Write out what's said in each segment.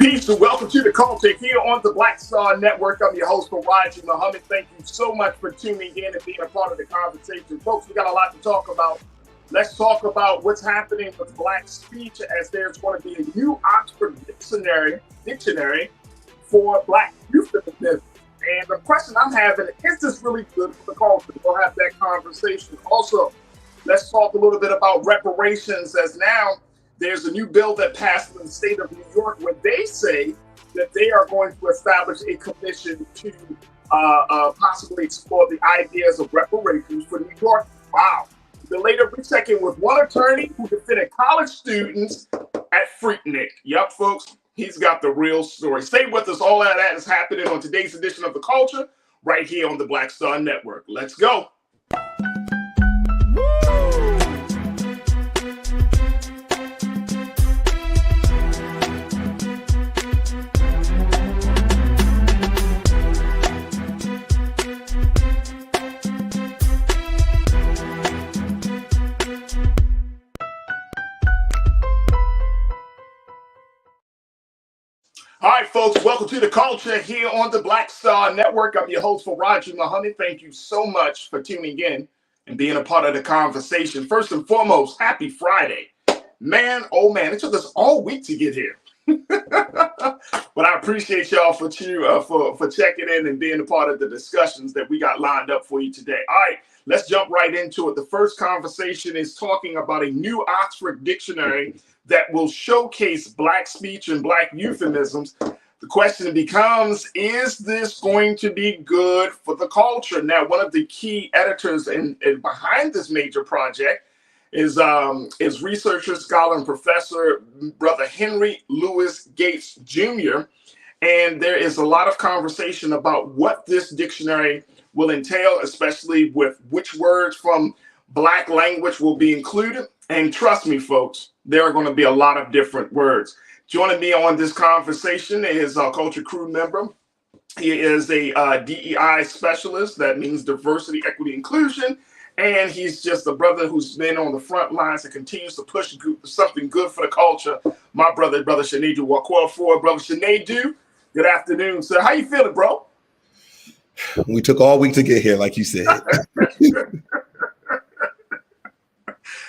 Peace and welcome to the culture here on the Black Star Network. I'm your host, Farajii Muhammad. Thank you so much for tuning in and being a part of the conversation. Folks, we got a lot to talk about. Let's talk about what's happening with Black speech, as there's going to be a new Oxford dictionary for Black euphemism. And the question I'm having, is this really good for the culture? We'll have that conversation. Also, let's talk a little bit about reparations, as now there's a new bill that passed in the state of New York where they say that they are going to establish a commission to possibly explore the ideas of reparations for New York. Wow. The later we check in with one attorney who defended college students at Freaknik. Yep, folks, he's got the real story. Stay with us. All of that is happening on today's edition of The Culture right here on the Black Star Network. Let's go. All right, folks, welcome to the culture here on the Black Star Network. I'm your host, Farajii Muhammad. Thank you so much for tuning in and being a part of the conversation. First and foremost, happy Friday. Man, oh man, it took us all week to get here. But I appreciate y'all for checking in and being a part of the discussions that we got lined up for you today. All right, let's jump right into it. The first conversation is talking about a new Oxford dictionary that will showcase Black speech and Black euphemisms. The question becomes, is this going to be good for the culture? Now, one of the key editors and behind this major project is researcher, scholar, and professor, Brother Henry Louis Gates Jr. And there is a lot of conversation about what this dictionary will entail, especially with which words from Black language will be included. And trust me, folks, there are going to be a lot of different words. Joining me on this conversation is a culture crew member. He is a DEI specialist. That means diversity, equity, inclusion. And he's just a brother who's been on the front lines and continues to push something good for the culture. My brother Shanedu Wakwa, brother Shanedu. Good afternoon, sir. How you feeling, bro? We took all week to get here, like you said.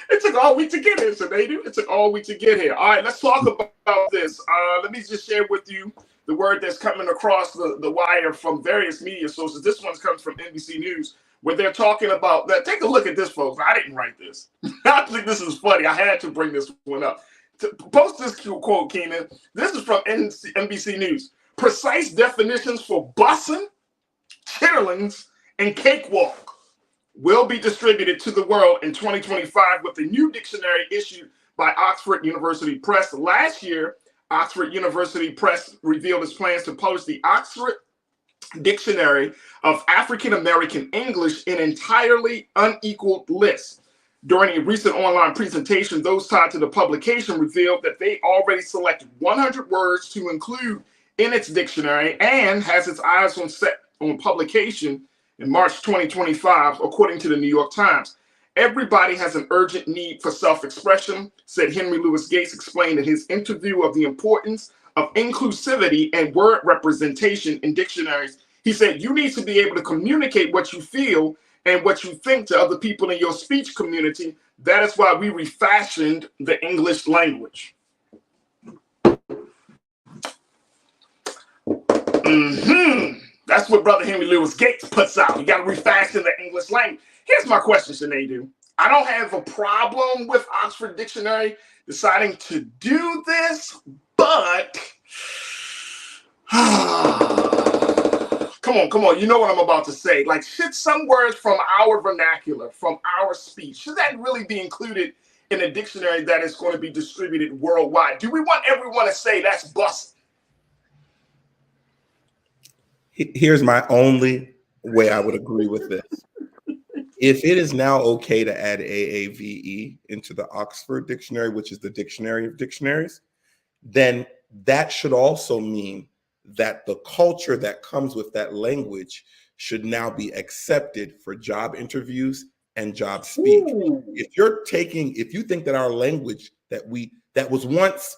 It took all week to get here, Shanedu. It took all week to get here. All right, let's talk about this. Let me just share with you the word that's coming across the wire from various media sources. This one comes from NBC News, where they're talking about that. Take a look at this, folks. I didn't write this. I think this is funny. I had to bring this one up. To post this quote, Keenan. This is from NBC News. Precise definitions for bussin', chitterlings, and cakewalk will be distributed to the world in 2025 with the new dictionary issued by Oxford University Press. Last year, Oxford University Press revealed its plans to publish the Oxford Dictionary of African American English in entirely unequaled lists. During a recent online presentation, those tied to the publication revealed that they already selected 100 words to include in its dictionary and has its eyes set on publication in March 2025, according to the New York Times. Everybody has an urgent need for self-expression, said Henry Louis Gates, explained in his interview of the importance of inclusivity and word representation in dictionaries. He said, you need to be able to communicate what you feel and what you think to other people in your speech community. That is why we refashioned the English language. That's what Brother Henry Louis Gates puts out. You got to refashion the English language. Here's my question, Shanedu. I don't have a problem with Oxford Dictionary deciding to do this, but come on. You know what I'm about to say. Like, should some words from our vernacular, from our speech, should that really be included in a dictionary that is going to be distributed worldwide? Do we want everyone to say that's busted? Here's my only way I would agree with this. If it is now okay to add AAVE into the Oxford Dictionary, which is the dictionary of dictionaries, then that should also mean that the culture that comes with that language should now be accepted for job interviews and job speak. If you think that our language that was once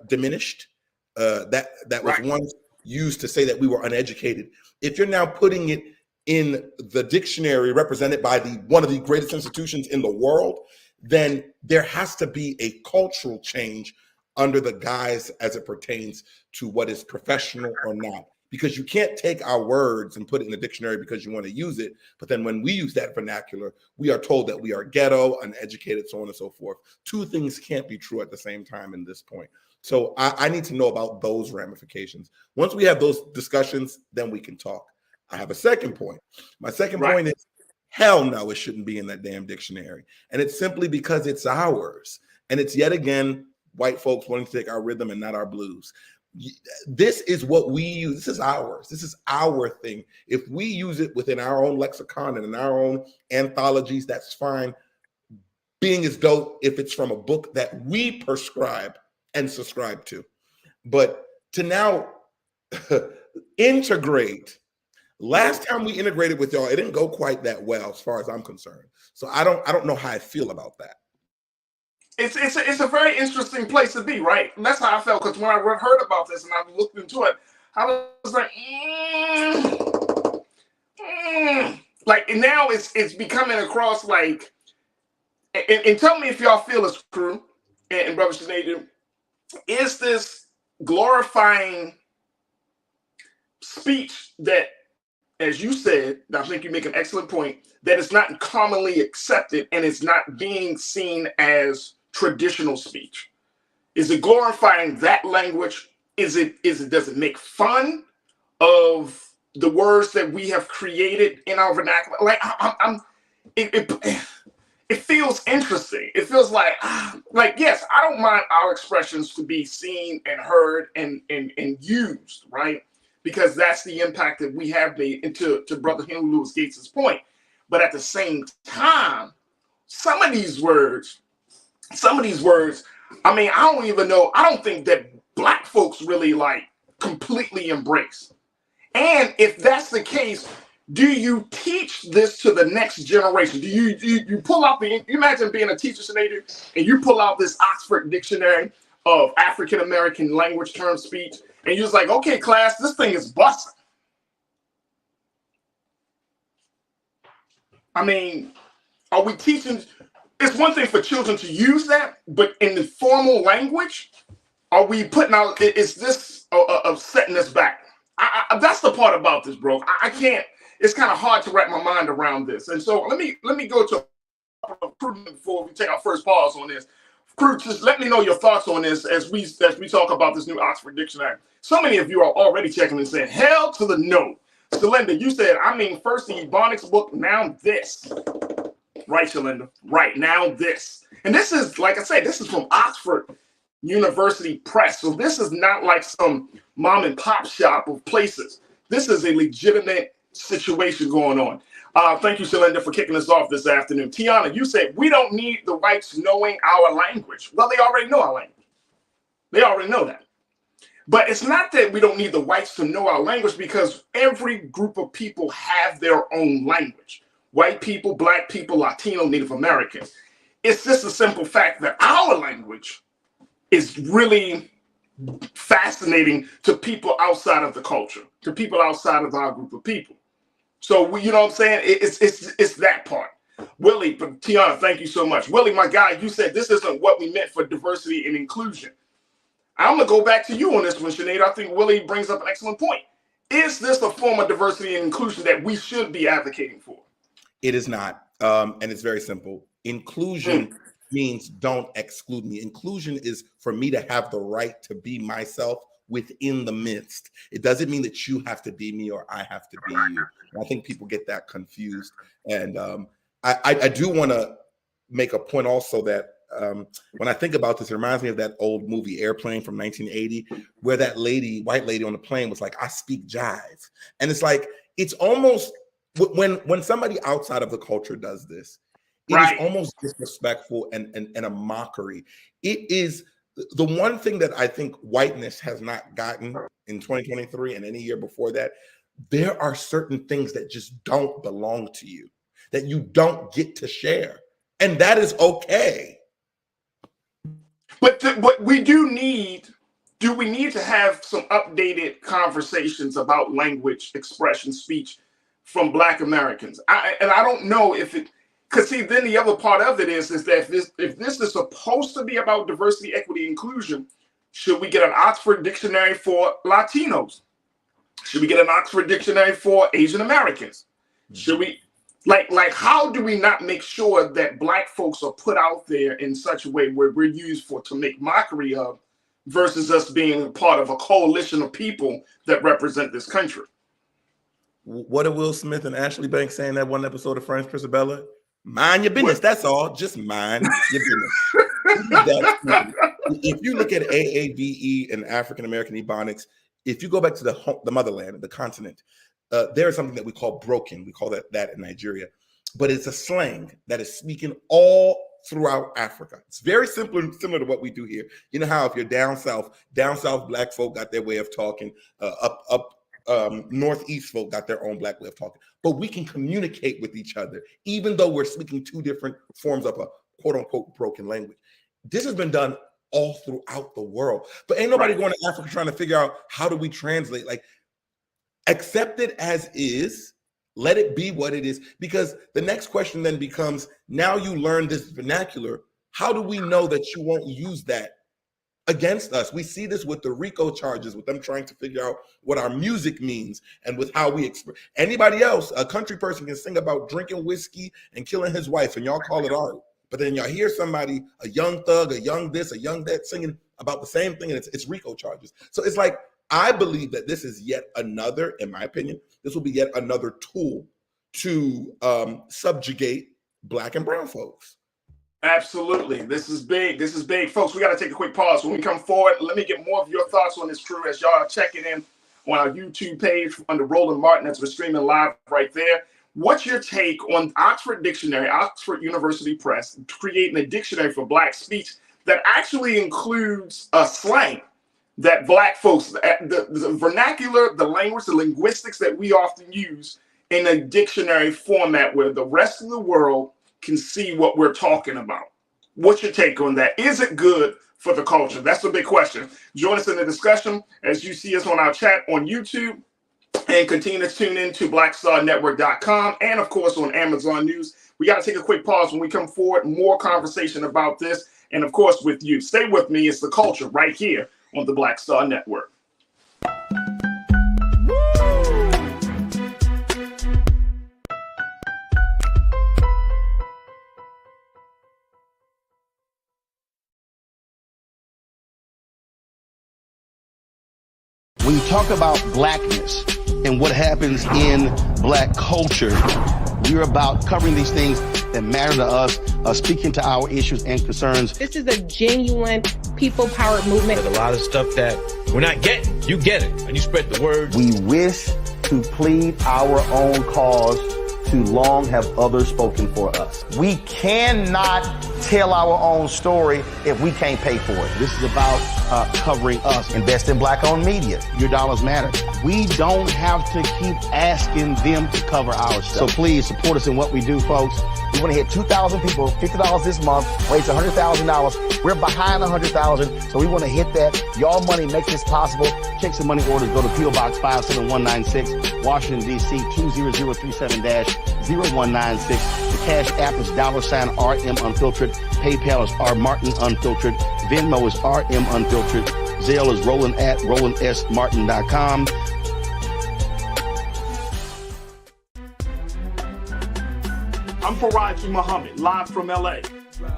diminished that was Right. once used to say that we were uneducated. If you're now putting it in the dictionary represented by one of the greatest institutions in the world, then there has to be a cultural change under the guise as it pertains to what is professional or not. Because you can't take our words and put it in the dictionary because you want to use it. But then when we use that vernacular, we are told that we are ghetto, uneducated, so on and so forth. Two things can't be true at the same time in this point. So I need to know about those ramifications. Once we have those discussions, then we can talk. I have a second point. My second point is, hell no, it shouldn't be in that damn dictionary. And it's simply because it's ours. And it's yet again, white folks wanting to take our rhythm and not our blues. This is what we use. This is ours. This is our thing. If we use it within our own lexicon and in our own anthologies, that's fine. Being as though if it's from a book that we prescribe and subscribe to. But to now integrate, last time we integrated with y'all, it didn't go quite that well as far as I'm concerned. So I don't know how I feel about that. It's a very interesting place to be, right? And that's how I felt, because when I heard about this and I looked into it, I was like, like, and now it's becoming across like, and tell me if y'all feel this, crew and Brother Sinead, is this glorifying speech that, as you said, I think you make an excellent point, that it's not commonly accepted and it's not being seen as traditional speech? Is it glorifying that language? Does it make fun of the words that we have created in our vernacular? It feels interesting. It feels like yes, I don't mind our expressions to be seen and heard and used, right? Because that's the impact that we have made. And to Brother Henry Louis Gates' point. But at the same time, some of these words, I mean, I don't even know. I don't think that Black folks really like completely embrace. And if that's the case, do you teach this to the next generation? Do you pull out you imagine being a teacher, Sinead, and you pull out this Oxford Dictionary of African American language term speech, and you're just like, okay, class, this thing is busting. I mean, are we teaching? It's one thing for children to use that, but in the formal language, are we putting out? Is this of setting us back? That's the part about this, bro. I can't. It's kind of hard to wrap my mind around this. And so let me go to Crew before we take our first pause on this. Crew, just let me know your thoughts on this as we talk about this new Oxford Dictionary. So many of you are already checking and saying, hell to the no. Shalinda, you said, I mean, first the Ebonics book, now this. Right, Shalinda. Right, now this. And this is, like I said, this is from Oxford University Press. So this is not like some mom and pop shop of places. This is a legitimate situation going on. Thank you, Shalinda, for kicking us off this afternoon. Tiana, you said, we don't need the whites knowing our language. Well, they already know our language. They already know that. But it's not that we don't need the whites to know our language, because every group of people have their own language. White people, Black people, Latino, Native Americans. It's just a simple fact that our language is really fascinating to people outside of the culture, to people outside of our group of people. So you know what I'm saying? It's that part. Willie, Tiana, thank you so much. Willie, my guy, you said this isn't what we meant for diversity and inclusion. I'm going to go back to you on this one, Sinead. I think Willie brings up an excellent point. Is this a form of diversity and inclusion that we should be advocating for? It is not. And it's very simple. Inclusion means don't exclude me. Inclusion is for me to have the right to be myself within the midst. It doesn't mean that you have to be me or I have to be you. And I think people get that confused. And I do want to make a point also that when I think about this, it reminds me of that old movie Airplane from 1980, where that white lady on the plane was like, I speak jive. And it's like, it's almost, when somebody outside of the culture does this, it is almost disrespectful and a mockery. It is the one thing that I think whiteness has not gotten in 2023 and any year before that. There are certain things that just don't belong to you, that you don't get to share. And that is okay. But we do need do we need to have some updated conversations about language, expression, speech from Black Americans? I don't know if it, because see, then the other part of it is that if this is supposed to be about diversity, equity, inclusion, should we get an Oxford Dictionary for Latinos? Should we get an Oxford Dictionary for Asian Americans? Should we, like, how do we not make sure that Black folks are put out there in such a way where we're used to make mockery of, versus us being part of a coalition of people that represent this country? What did Will Smith and Ashley Banks say in that one episode of Fresh Prince of Bel-Air? Mind your business. That's all. Just mind your business. If you look at AAVE and African American Ebonics, if you go back to the motherland, the continent, there is something that we call broken. We call that in Nigeria, but it's a slang that is speaking all throughout Africa. It's very similar to what we do here. You know how if you're down south Black folk got their way of talking. Northeast folk got their own Black way of talking, but we can communicate with each other, even though we're speaking two different forms of a quote unquote broken language. This has been done all throughout the world, but ain't nobody going to Africa trying to figure out how do we translate. Like, accept it as is, let it be what it is, because the next question then becomes, now you learn this vernacular, how do we know that you won't use that against us? We see this with the RICO charges, with them trying to figure out what our music means and with how we express. Anybody else, a country person can sing about drinking whiskey and killing his wife and y'all call it art. But then y'all hear somebody, a young thug, a young this, a young that, singing about the same thing, and it's RICO charges. So it's like, I believe that this is yet another, in my opinion, this will be yet another tool to subjugate Black and brown folks. Absolutely. This is big. This is big. Folks, we got to take a quick pause. When we come forward, let me get more of your thoughts on this, crew, as y'all are checking in on our YouTube page under Roland Martin, as we're streaming live right there. What's your take on Oxford Dictionary, Oxford University Press, creating a dictionary for Black speech that actually includes a slang that Black folks, the vernacular, the language, the linguistics that we often use in a dictionary format where the rest of the world can see what we're talking about? What's your take on that? Is it good for the culture? That's the big question. Join us in the discussion as you see us on our chat on YouTube, and continue to tune in to blackstarnetwork.com and of course on Amazon News. We got to take a quick pause. When we come forward, more conversation about this, and of course with you. Stay with me. It's The Culture right here on the Black Star Network. When you talk about Blackness and what happens in Black culture, we're about covering these things that matter to us, speaking to our issues and concerns. This is a genuine people-powered movement. There's a lot of stuff that we're not getting. You get it, and you spread the word. We wish to plead our own cause. Too long have others spoken for us. We cannot tell our own story if we can't pay for it. This is about covering us. Invest in Black-owned media. Your dollars matter. We don't have to keep asking them to cover our stuff. So please support us in what we do, folks. We want to hit 2,000 people, $50 this month, raise $100,000. We're behind 100,000, so we want to hit that. Y'all money makes this possible. Check some money orders. Go to P.O. Box 57196, Washington, D.C. 20037-0196. The Cash App is $RM Unfiltered. PayPal is R Martin Unfiltered. Venmo is RM Unfiltered. Zelle is Roland at RolandSMartin.com. I'm Farajii Muhammad, live from LA.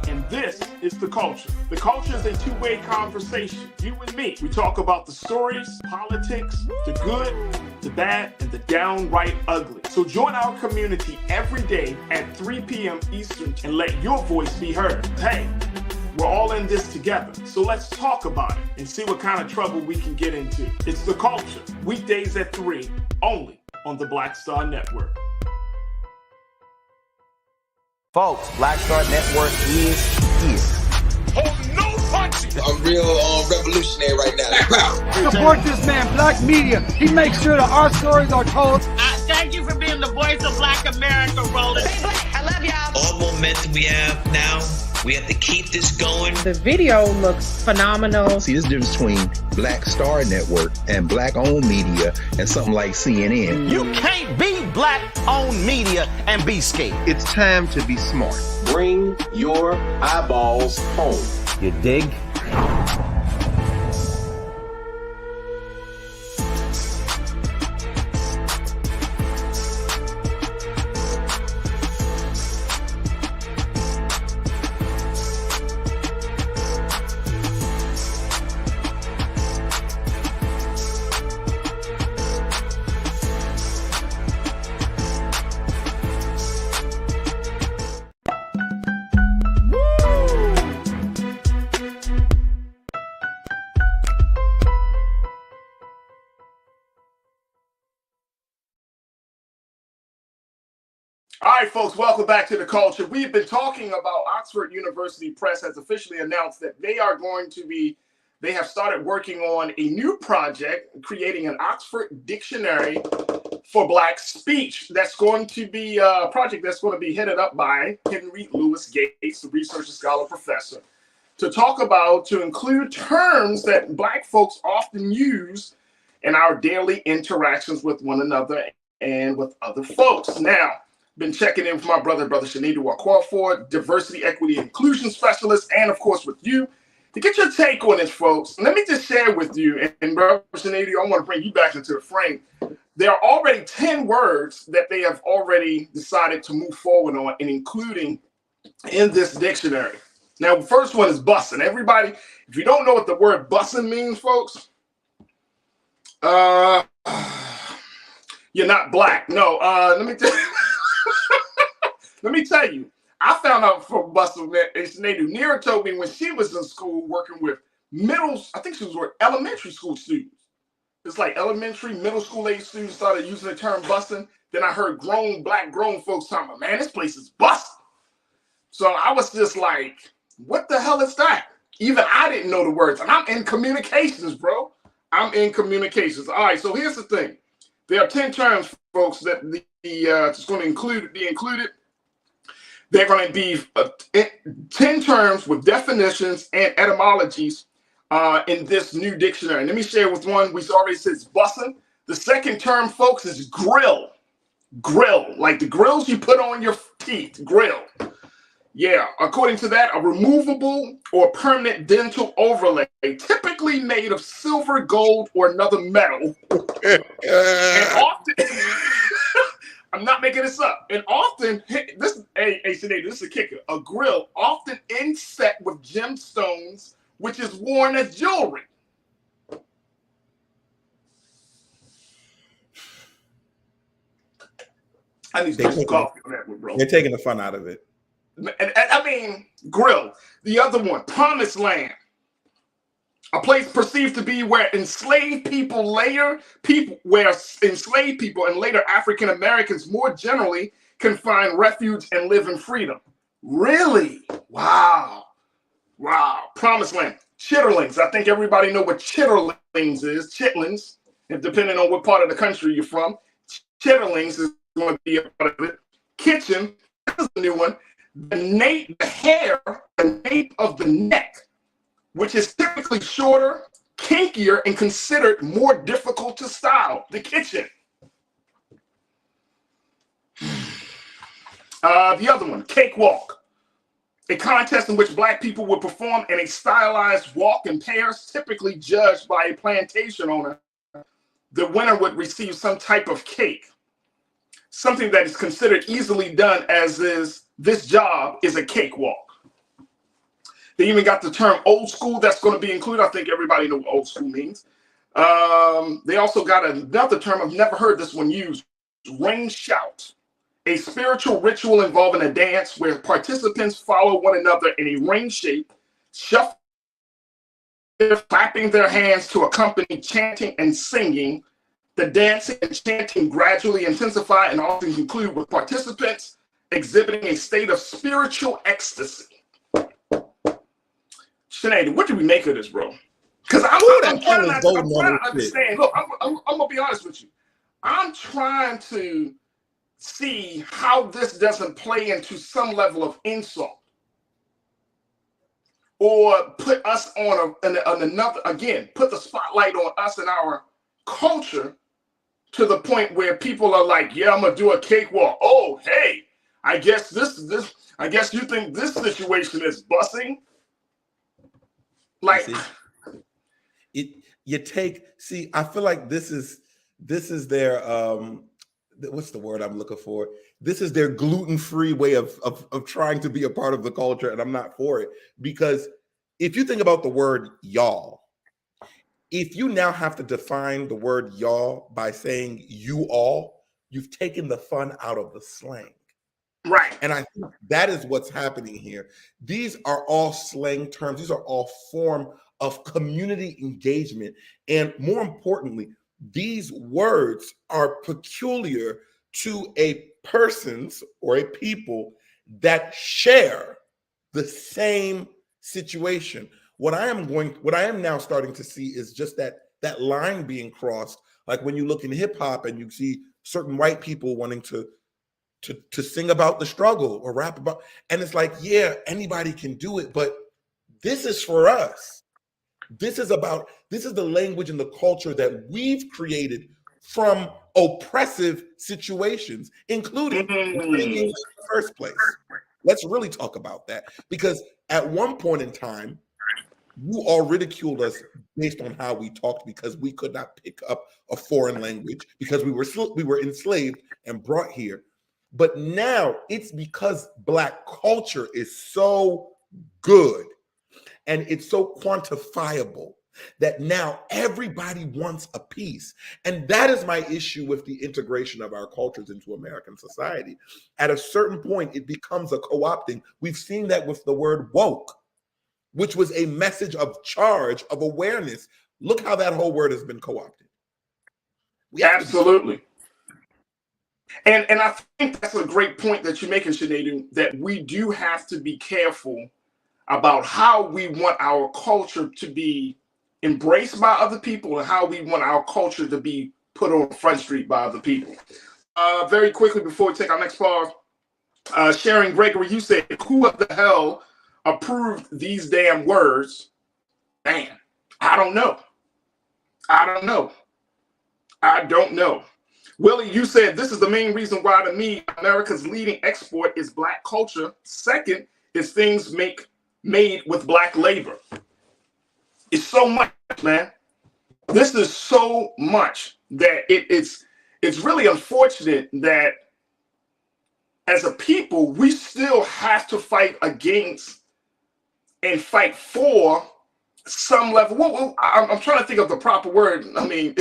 And this is The Culture. The Culture is a two-way conversation. You and me. We talk about the stories, politics, the good, the bad, and the downright ugly. So join our community every day at 3 p.m. Eastern and let your voice be heard. Hey, we're all in this together. So let's talk about it and see what kind of trouble we can get into. It's The Culture. Weekdays at 3, only on the Black Star Network. Folks, Black Star Network is here. Oh, no punching! I'm real revolutionary right now. Support this man, Black Media. He makes sure that our stories are told. Thank you for being the voice of Black America, Roland. I love y'all. All momentum we have now, We have to keep this going. The video looks phenomenal. See, there's a difference between Black Star Network and Black-owned media and something like CNN. You can't be Black-owned media and be scared. It's time to be smart. Bring your eyeballs home. You dig? All right, folks, welcome back to The Culture. We've been talking about Oxford University Press has officially announced that they have started working on a new project, creating an Oxford Dictionary for Black speech. That's going to be a project that's going to be headed up by Henry Louis Gates, the researcher, scholar, professor, to include terms that Black folks often use in our daily interactions with one another and with other folks. Now, been checking in with my brother Shanadu Wakwafor, diversity, equity, inclusion specialist, and of course with you to get your take on this, folks. Let me just share with you, and brother Shanadu, I want to bring you back into the frame. There are already 10 words that they have already decided to move forward on and including in this dictionary. Now, the first one is bussin'. Everybody, if you don't know what the word bussin' means, folks, you're not Black. No, let me tell you. Let me tell you, I found out from Bustle Nadu. Nira told me when she was in school working with elementary school students. It's like elementary, middle school age students started using the term busting. Then I heard Black grown folks talking about, man, this place is busting. So I was just like, what the hell is that? Even I didn't know the words. And I'm in communications, bro. I'm in communications. All right, so here's the thing. There are 10 terms, folks, that it's going to be included. They're going to be 10 terms with definitions and etymologies in this new dictionary. Let me share with one. We already said bussin'. The second term, folks, is grill. Grill, like the grills you put on your teeth. Grill. Yeah, according to that, a removable or permanent dental overlay, typically made of silver, gold, or another metal. And often, I'm not making this up. And often, this is a kicker. A grill often inset with gemstones, which is worn as jewelry. I need to take some coffee on that one, bro. They're taking the fun out of it. And I mean, grill. The other one, promised land. A place perceived to be where enslaved people and later African Americans more generally can find refuge and live in freedom. Really? Wow. Wow. Promised land. Chitterlings. I think everybody know what chitterlings is. Chitlins, and depending on what part of the country you're from. Chitterlings is going to be a part of it. Kitchen. This is a new one. The hair, the nape of the neck, which is typically shorter, kinkier, and considered more difficult to style. The kitchen. The other one, cakewalk. A contest in which Black people would perform in a stylized walk in pairs, typically judged by a plantation owner. The winner would receive some type of cake. Something that is considered easily done, as is this job is a cakewalk. They even got the term old school that's going to be included. I think everybody knows what old school means. They also got another term, I've never heard this one used, ring shout. A spiritual ritual involving a dance where participants follow one another in a ring shape, shuffling, clapping their hands to accompany chanting and singing. The dancing and chanting gradually intensify and often conclude with participants exhibiting a state of spiritual ecstasy. Sinead, what do we make of this, bro? Because I'm trying to understand. Look, I'm going to be honest with you. I'm trying to see how this doesn't play into some level of insult. or put us on another, again, put the spotlight on us and our culture to the point where people are like, yeah, I'm gonna do a cakewalk. Oh, hey, I guess I guess you think this situation is busing. Like, I feel like this is their what's the word I'm looking for? This is their gluten-free way of trying to be a part of the culture, and I'm not for it. Because if you think about the word y'all, if you now have to define the word y'all by saying you all, you've taken the fun out of the slang. Right. And I think that is what's happening here. These are all slang terms. These are all form of community engagement. And more importantly, these words are peculiar to a persons or a people that share the same situation. What I am now starting to see is just that line being crossed. Like when you look in hip hop and you see certain white people wanting to sing about the struggle or rap about, and it's like, yeah, anybody can do it, but this is for us. This is the language and the culture that we've created from oppressive situations, including bringing in the first place. Let's really talk about that, because at one point in time, you all ridiculed us based on how we talked because we could not pick up a foreign language because we were enslaved and brought here. But now it's because Black culture is so good and it's so quantifiable that now everybody wants a piece. And that is my issue with the integration of our cultures into American society. At a certain point, it becomes a co-opting. We've seen that with the word woke, which was a message of charge, of awareness. Look how that whole word has been co-opted. Absolutely. And I think that's a great point that you're making, Sinead, that we do have to be careful about how we want our culture to be embraced by other people and how we want our culture to be put on Front Street by other people. Very quickly before we take our next pause, Sharon Gregory, you said, who the hell approved these damn words? Man, I don't know. Willie, you said this is the main reason why, to me, America's leading export is Black culture. Second is things made with Black labor. It's so much, man. This is so much that it's really unfortunate that as a people, we still have to fight against and fight for some level. Well, I'm trying to think of the proper word. I mean,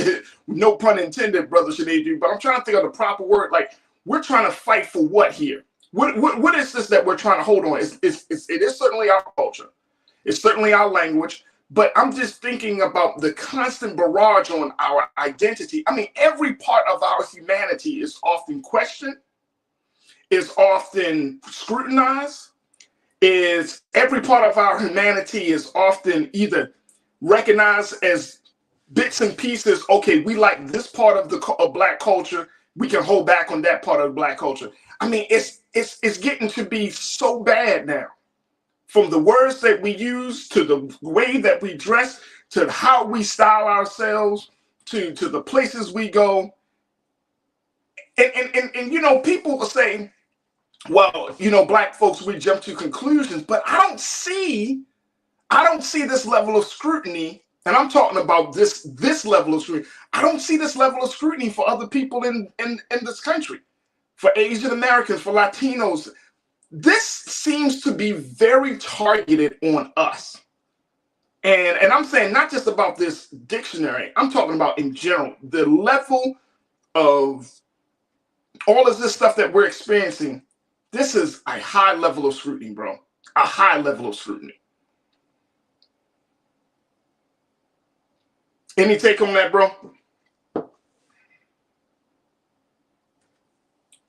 no pun intended, Brother Sinead, but I'm trying to think of the proper word. Like, we're trying to fight for what here? What is this that we're trying to hold on? It is certainly our culture. It's certainly our language. But I'm just thinking about the constant barrage on our identity. I mean, every part of our humanity is often questioned, is often scrutinized. Is every part of our humanity is often either recognized as bits and pieces. Okay, we like this part of Black culture. We can hold back on that part of Black culture. I mean, it's getting to be so bad now. From the words that we use, to the way that we dress, to how we style ourselves, to the places we go. And you know, people will say, well, you know, Black folks, we jump to conclusions, but I don't see this level of scrutiny, and I'm talking about this level of scrutiny. I don't see this level of scrutiny for other people in this country, for Asian Americans, for Latinos. This seems to be very targeted on us. And I'm saying not just about this dictionary, I'm talking about in general, the level of all of this stuff that we're experiencing. This is a high level of scrutiny, bro. A high level of scrutiny. Any take on that, bro?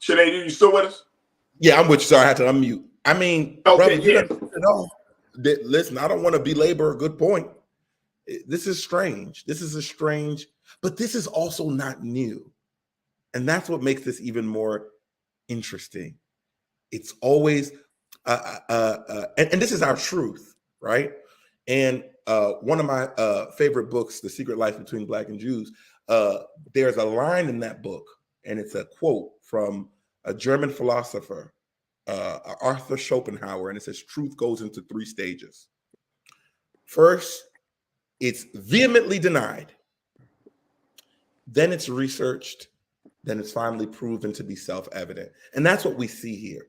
Sinead, you still with us? Yeah, I'm with you. Sorry, I had to unmute. I mean, okay, brother, listen, I don't want to belabor a good point. This is strange. But this is also not new. And that's what makes this even more interesting. It's always, and this is our truth. right? And one of my favorite books, The Secret Life Between Black and Jews, there's a line in that book, and it's a quote from a German philosopher, Arthur Schopenhauer, and it says, truth goes into 3 stages. First, it's vehemently denied. Then it's researched. Then it's finally proven to be self-evident. And that's what we see here.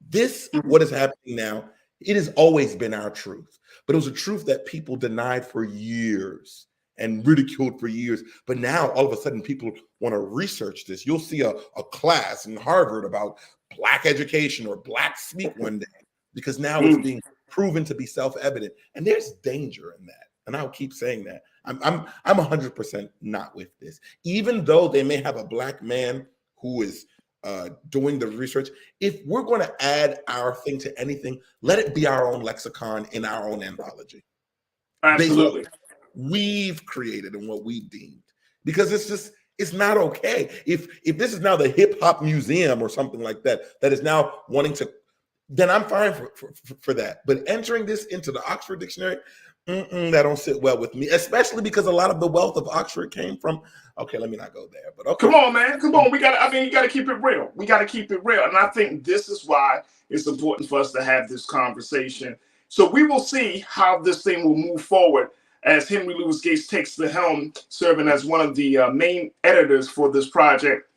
This, what is happening now, it has always been our truth, but it was a truth that people denied for years and ridiculed for years. But now all of a sudden people want to research this. You'll see a class in Harvard about Black education or Black speak one day, because now it's being proven to be self-evident. And there's danger in that. And I'll keep saying that. I'm 100% not with this. Even though they may have a Black man who is doing the research, if we're going to add our thing to anything, let it be our own lexicon in our own anthology. Absolutely. We've created and what we've deemed, because it's not okay. If this is now the hip hop museum or something like that is now wanting to, then I'm fine for that. But entering this into the Oxford Dictionary, that don't sit well with me, especially because a lot of the wealth of Oxford came from, okay, let me not go there, but okay. Come on, man. Come on. You got to keep it real. We got to keep it real. And I think this is why it's important for us to have this conversation. So we will see how this thing will move forward as Henry Louis Gates takes the helm, serving as one of the main editors for this project,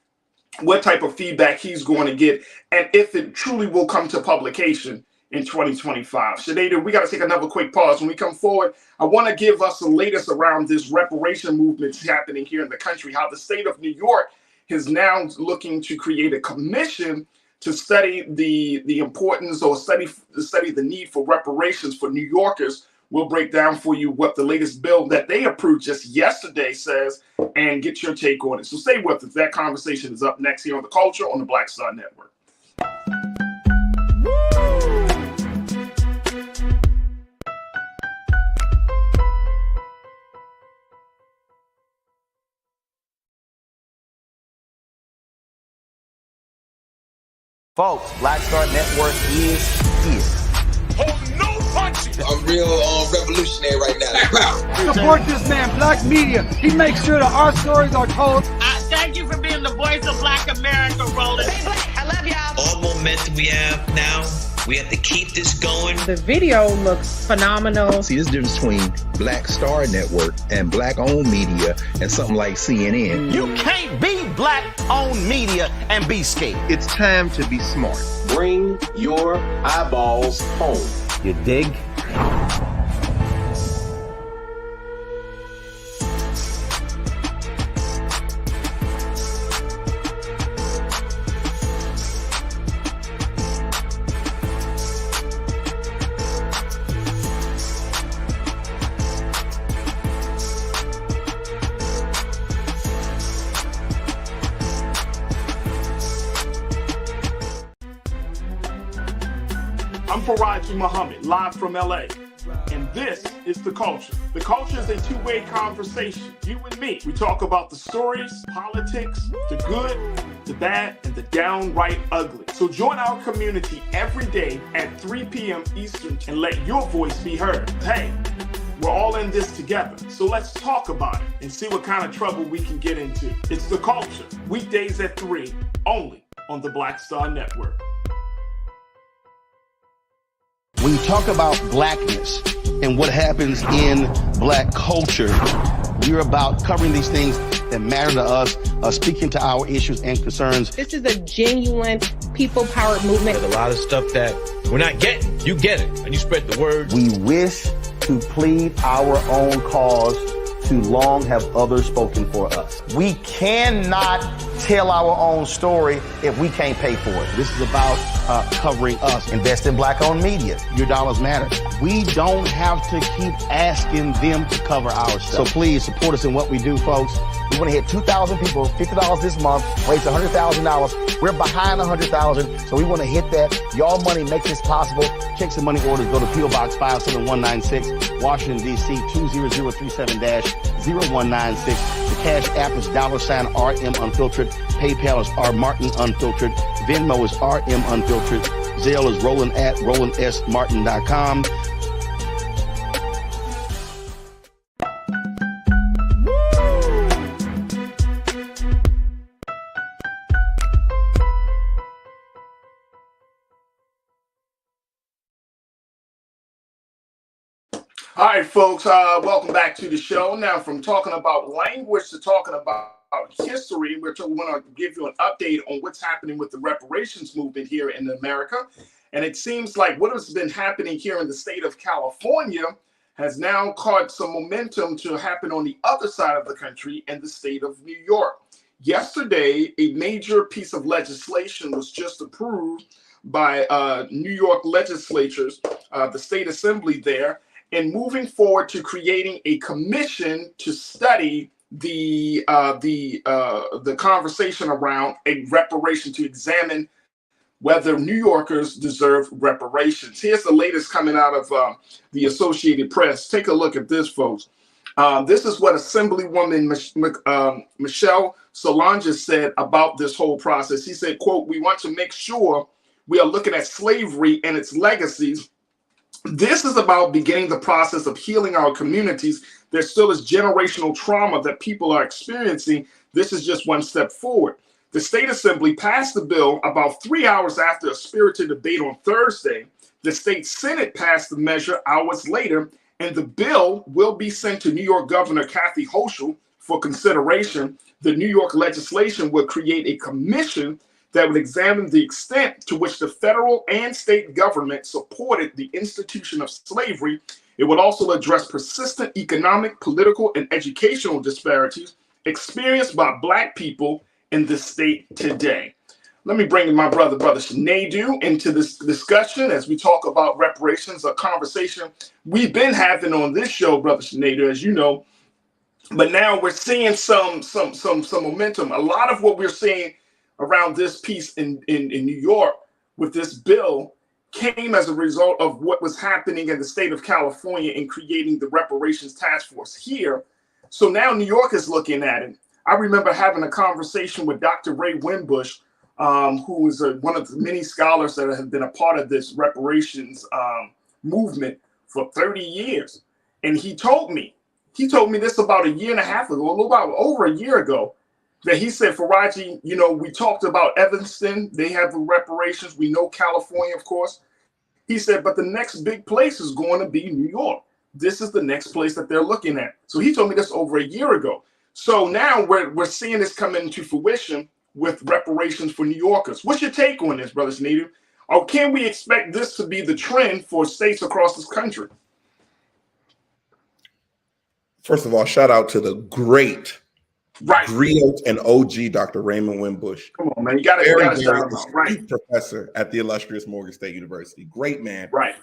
what type of feedback he's going to get, and if it truly will come to publication in 2025. Shadeda, we got to take another quick pause. When we come forward, I want to give us the latest around this reparation movement happening here in the country, how the state of New York is now looking to create a commission to study the importance or study the need for reparations for New Yorkers. We'll break down for you what the latest bill that they approved just yesterday says and get your take on it. So stay with us. That conversation is up next here on The Culture on the Black Star Network. Folks, Black Star Network is here. I'm real revolutionary right now. Support this man, Black Media. He makes sure that our stories are told. Thank you for being the voice of Black America, Roland. Stay black. I love y'all. All momentum we have now, we have to keep this going. The video looks phenomenal. See, there's a difference between Black Star Network and Black-owned media and something like CNN. You can't be Black-owned media and be scared. It's time to be smart. Bring your eyeballs home. You dig? I'm Farajii Muhammad, live from LA. And this is The Culture. The Culture is a two-way conversation. You and me. We talk about the stories, politics, the good, the bad, and the downright ugly. So join our community every day at 3 p.m. Eastern and let your voice be heard. Hey, we're all in this together. So let's talk about it and see what kind of trouble we can get into. It's The Culture, weekdays at 3, only on the Black Star Network. When you talk about blackness and what happens in Black culture, we're about covering these things that matter to us, speaking to our issues and concerns. This is a genuine people-powered movement. There's a lot of stuff that we're not getting. You get it, and you spread the word. We wish to plead our own cause. Too long have others spoken for us. We cannot tell our own story if we can't pay for it. This is about covering us. Invest in Black-owned media. Your dollars matter. We don't have to keep asking them to cover our stuff. So please support us in what we do, folks. We want to hit 2,000 people, $50 this month, raise $100,000. We're behind 100,000, so we want to hit that. Y'all money makes this possible. Checks and money orders go to P.O. Box 57196, Washington, D.C. 20037-0196. The Cash App is $RM Unfiltered. PayPal is R Martin Unfiltered. Venmo is RM Unfiltered. Zelle is Roland at RolandSMartin.com. All right, folks, welcome back to the show. Now, from talking about language to talking about history, we're going to give you an update on what's happening with the reparations movement here in America. And it seems like what has been happening here in the state of California has now caught some momentum to happen on the other side of the country in the state of New York. Yesterday, a major piece of legislation was just approved by New York legislatures, the state assembly there, and moving forward to creating a commission to study the conversation around a reparation, to examine whether New Yorkers deserve reparations. Here's the latest coming out of the Associated Press. Take a look at this, folks. This is what Assemblywoman Michelle Solange said about this whole process. He said, quote, "We want to make sure we are looking at slavery and its legacies. This is about beginning the process of healing our communities. There still is generational trauma that people are experiencing. This is just one step forward." The state assembly passed the bill about 3 hours after a spirited debate on Thursday. The state Senate passed the measure hours later, and the bill will be sent to New York Governor Kathy Hochul for consideration. The New York legislation will create a commission that would examine the extent to which the federal and state government supported the institution of slavery. It would also address persistent economic, political, and educational disparities experienced by Black people in the state today. Let me bring in my brother Shanadu, into this discussion as we talk about reparations, a conversation we've been having on this show, brother Shanadu, as you know. But now we're seeing some momentum. A lot of what we're seeing around this piece in New York with this bill came as a result of what was happening in the state of California in creating the reparations task force here. So now New York is looking at it. I remember having a conversation with Dr. Ray Winbush, who is one of the many scholars that have been a part of this reparations movement for 30 years. And he told me this about a year and a half ago, a little about over a year ago, that he said, Farajii, you know, we talked about Evanston, they have the reparations. We know California, of course. He said, but the next big place is going to be New York. This is the next place that they're looking at. So he told me this over a year ago. So now we're seeing this come into fruition with reparations for New Yorkers. What's your take on this, Brother Sneeder? Or can we expect this to be the trend for states across this country? First of all, shout out to the great griot and OG Dr. Raymond Winbush. Come on, man. You got to shout him out. Right. Professor at the illustrious Morgan State University. Great man. Right.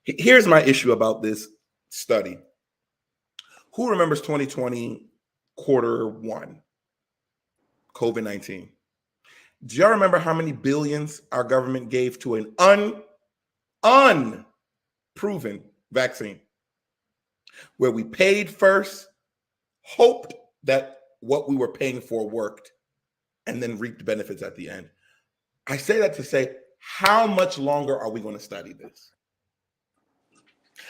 Here's my issue about this study. Who remembers 2020 quarter one, COVID-19? Do y'all remember how many billions our government gave to an unproven vaccine? Where we paid first, hoped that what we were paying for worked, and then reaped benefits at the end. I say that to say, how much longer are we going to study this?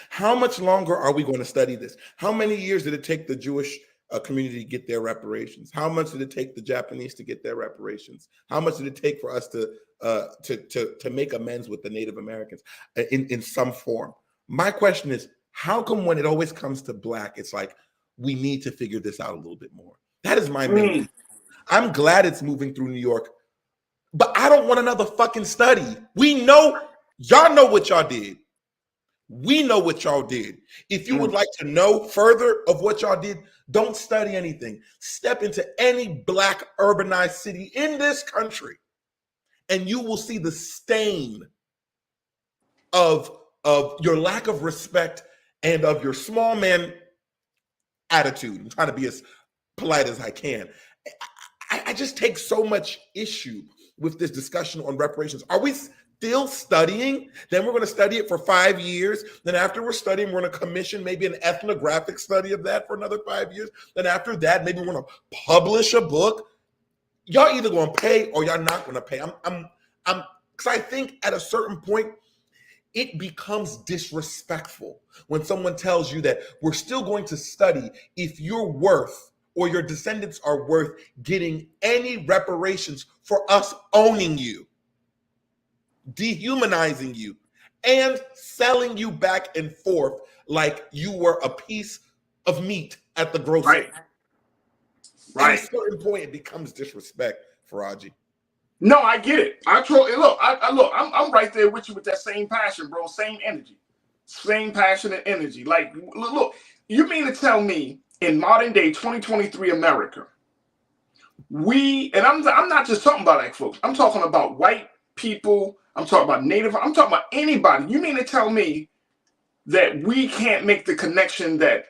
How much longer are we going to study this? How many years did it take the Jewish community to get their reparations? How much did it take the Japanese to get their reparations? How much did it take for us to make amends with the Native Americans in some form? My question is, how come when it always comes to Black, it's like, we need to figure this out a little bit more? That is my main. I'm glad it's moving through New York, but I don't want another fucking study. We know, y'all know what y'all did. We know what y'all did. If you would like to know further of what y'all did, don't study anything. Step into any Black urbanized city in this country, and you will see the stain of your lack of respect and of your small man attitude. I'm trying to be as polite as I can. I just take so much issue with this discussion on reparations. Are we still studying? Then we're going to study it for 5 years. Then after we're studying, we're going to commission maybe an ethnographic study of that for another 5 years. Then after that, maybe we're going to publish a book. Y'all either going to pay or y'all not going to pay. Because I think at a certain point, it becomes disrespectful when someone tells you that we're still going to study if you're worth or your descendants are worth getting any reparations for us owning you, dehumanizing you, and selling you back and forth like you were a piece of meat at the grocery. Right. Right. At a certain point, it becomes disrespect, Farajii. No, I get it. I'm right there with you with that same passion, bro. Same energy, same passion and energy. Like, look, you mean to tell me in modern day 2023 America, and I'm not just talking about black folks. I'm talking about white people. I'm talking about Native. I'm talking about anybody. You mean to tell me that we can't make the connection that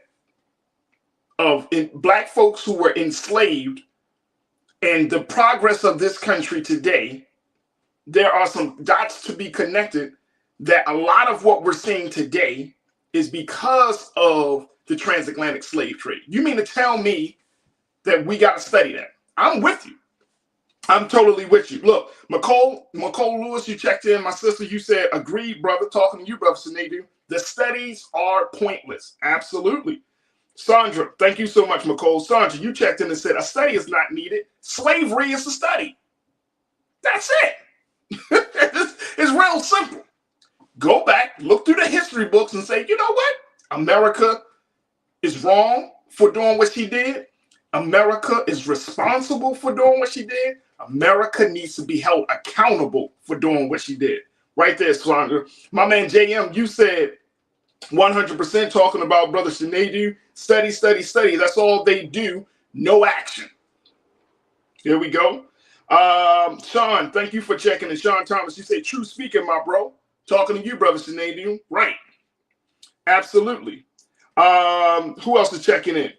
of black folks who were enslaved and the progress of this country today, there are some dots to be connected that a lot of what we're seeing today is because of the transatlantic slave trade. You mean to tell me that we got to study that? I'm with you. I'm totally with you. Look, McCole Lewis, you checked in. My sister, you said, agreed, brother. Talking to you, brother Sinedu. The studies are pointless. Absolutely. Sandra, thank you so much, McCole. Sandra, you checked in and said, a study is not needed. Slavery is a study. That's it. It's real simple. Go back, look through the history books and say, you know what? America is wrong for doing what she did. America is responsible for doing what she did. America needs to be held accountable for doing what she did. Right there, Sandra. My man JM, you said 100% talking about brother Sinedu. Study, study, study. That's all they do. No action. Here we go. Sean, thank you for checking in. Sean Thomas, you say true speaking, my bro. Talking to you, brother Sinedu. Right. Absolutely. Who else is checking in?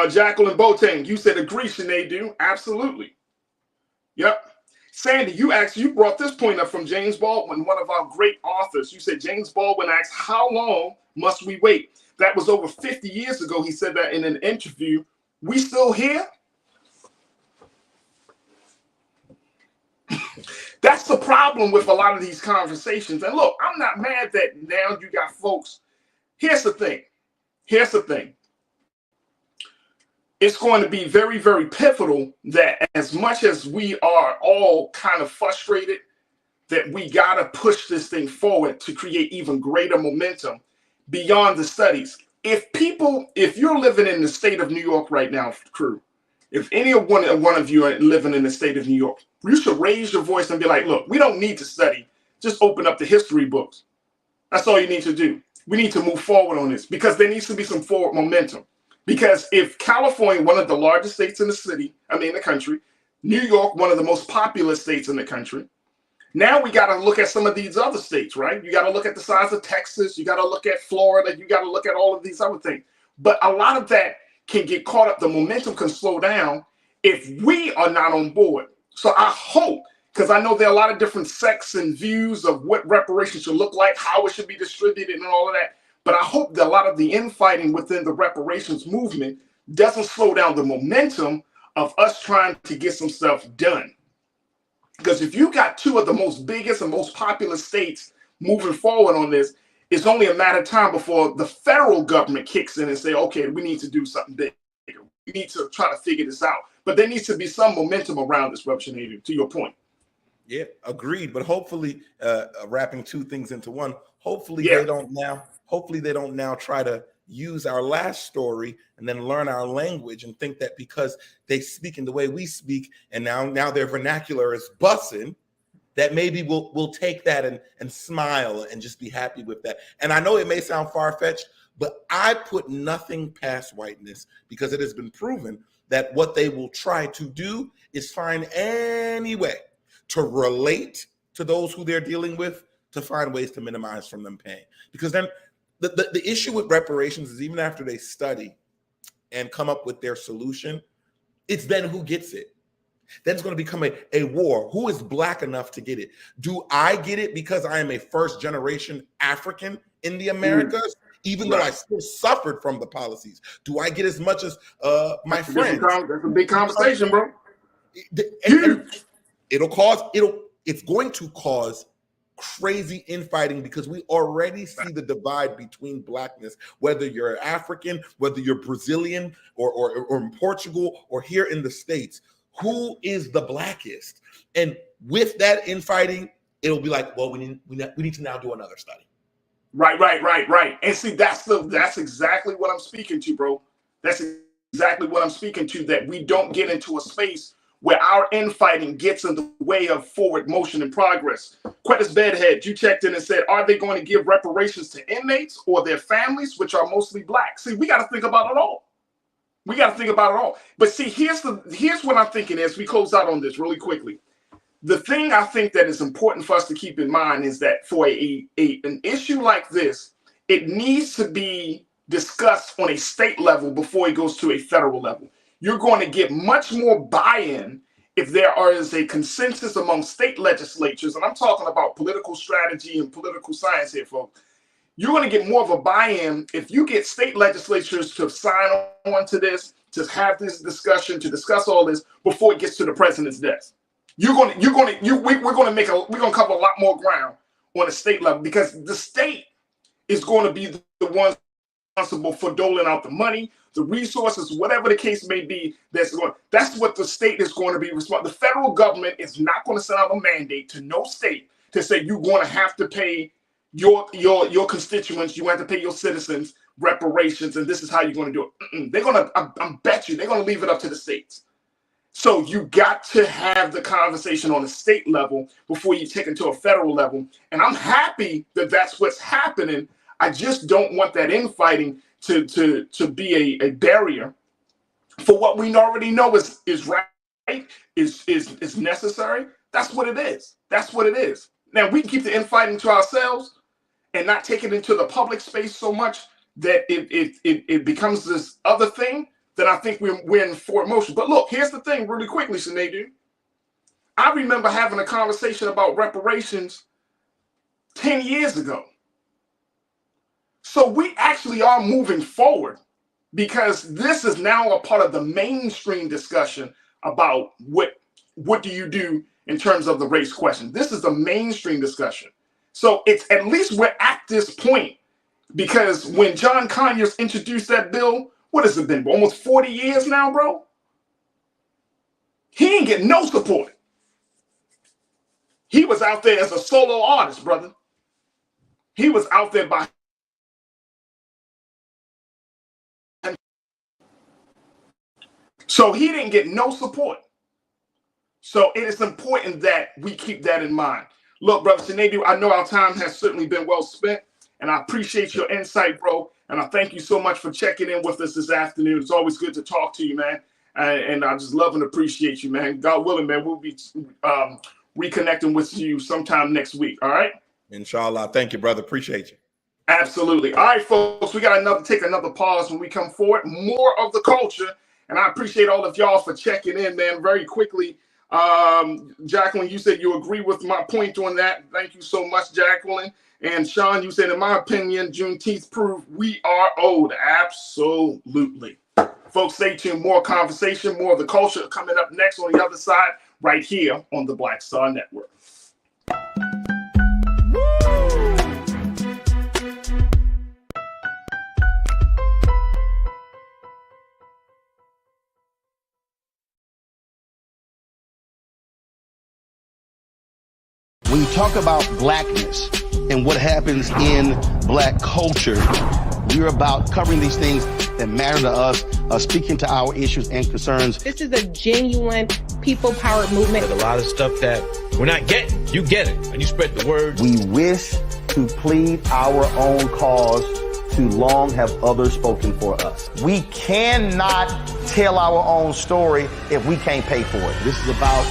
Jacqueline Boateng, you said agree, Sinedu. Absolutely. Yep. Sandy, you brought this point up from James Baldwin, one of our great authors. You said James Baldwin asked, how long must we wait? That was over 50 years ago. He said that in an interview. We still here? That's the problem with a lot of these conversations. And look, I'm not mad that now you got folks. Here's the thing. It's going to be very, very pivotal that as much as we are all kind of frustrated, that we got to push this thing forward to create even greater momentum beyond the studies. If you're living in the state of New York right now, crew, if any one of you are living in the state of New York, you should raise your voice and be like, look, we don't need to study. Just open up the history books. That's all you need to do. We need to move forward on this because there needs to be some forward momentum. Because if California, one of the largest states in the country, New York, one of the most populous states in the country, now we got to look at some of these other states, right? You got to look at the size of Texas. You got to look at Florida. You got to look at all of these other things. But a lot of that can get caught up. The momentum can slow down if we are not on board. So I hope, because I know there are a lot of different sects and views of what reparations should look like, how it should be distributed and all of that. But I hope that a lot of the infighting within the reparations movement doesn't slow down the momentum of us trying to get some stuff done. Because if you got two of the most biggest and most populous states moving forward on this, it's only a matter of time before the federal government kicks in and say, okay, we need to do something bigger. We need to try to figure this out. But there needs to be some momentum around this, Representative, to your point. Yeah, agreed. But hopefully, wrapping two things into one, hopefully they don't now try to use our last story and then learn our language and think that because they speak in the way we speak and now their vernacular is bussin', that maybe we'll take that and smile and just be happy with that. And I know it may sound far-fetched, but I put nothing past whiteness because it has been proven that what they will try to do is find any way to relate to those who they're dealing with, to find ways to minimize from them pain. Because then the issue with reparations is even after they study and come up with their solution, it's then who gets it. Then it's going to become a war. Who is Black enough to get it? Do I get it because I am a first generation African in the Americas, even though I still suffered from the policies? Do I get as much as my friends? That's a big conversation, bro. It's going to cause crazy infighting because we already see the divide between Blackness, whether you're African, whether you're Brazilian or in Portugal or here in the States. Who is the Blackest? And with that infighting, it'll be like, well, we need to now do another study. Right. And see, that's exactly what I'm speaking to, bro. That's exactly what I'm speaking to, that we don't get into a space where our infighting gets in the way of forward motion and progress. Quettis Bedhead, you checked in and said, are they going to give reparations to inmates or their families, which are mostly black? See, we got to think about it all. But see, here's what I'm thinking as we close out on this really quickly. The thing I think that is important for us to keep in mind is that for an issue like this, it needs to be discussed on a state level before it goes to a federal level. You're going to get much more buy-in if there is a consensus among state legislatures, and I'm talking about political strategy and political science here, folks. You're going to get more of a buy-in if you get state legislatures to sign on to this, to have this discussion, to discuss all this before it gets to the president's desk. We're going to cover a lot more ground on a state level, because the state is going to be the ones responsible for doling out the money, the resources, whatever the case may be. That's what the state is going to be responsible. The federal government is not going to send out a mandate to no state to say you're going to have to pay your constituents, you have to pay your citizens reparations, and this is how you're going to do it. They're going to, I bet you, they're going to leave it up to the states. So you got to have the conversation on a state level before you take it to a federal level. And I'm happy that that's what's happening. I just don't want that infighting to be a barrier for what we already know is right, is necessary. That's what it is. Now, we can keep the infighting to ourselves and not take it into the public space so much that it becomes this other thing. Then I think we're in forward motion. But look, here's the thing really quickly, Sinead. I remember having a conversation about reparations 10 years ago. So we actually are moving forward, because this is now a part of the mainstream discussion about what do you do in terms of the race question. This is the mainstream discussion. So it's at least we're at this point, because when John Conyers introduced that bill, what has it been? Almost 40 years now, bro? He ain't getting no support. He was out there as a solo artist, brother. He was out there by. So he didn't get no support. So it is important that we keep that in mind. Look, brother Sinead, I know our time has certainly been well spent, and I appreciate your insight, bro. And I thank you so much for checking in with us this afternoon. It's always good to talk to you, man. And I just love and appreciate you, man. God willing, man, we'll be reconnecting with you sometime next week. All right? Inshallah. Thank you, brother. Appreciate you. Absolutely. All right, folks, we got take another pause when we come forward. More of the culture. And I appreciate all of y'all for checking in, man. Very quickly, Jacqueline, you said you agree with my point on that. Thank you so much, Jacqueline. And Sean, you said, in my opinion, Juneteenth proved we are old. Absolutely. Folks, stay tuned. More conversation, more of the culture coming up next on the other side, right here on the Black Star Network. When you talk about blackness and what happens in black culture, we're about covering these things that matter to us, speaking to our issues and concerns. This is a genuine people-powered movement. There's a lot of stuff that we're not getting. You get it, and you spread the word. We wish to plead our own cause. Too long have others spoken for us. We cannot tell our own story if we can't pay for it. This is about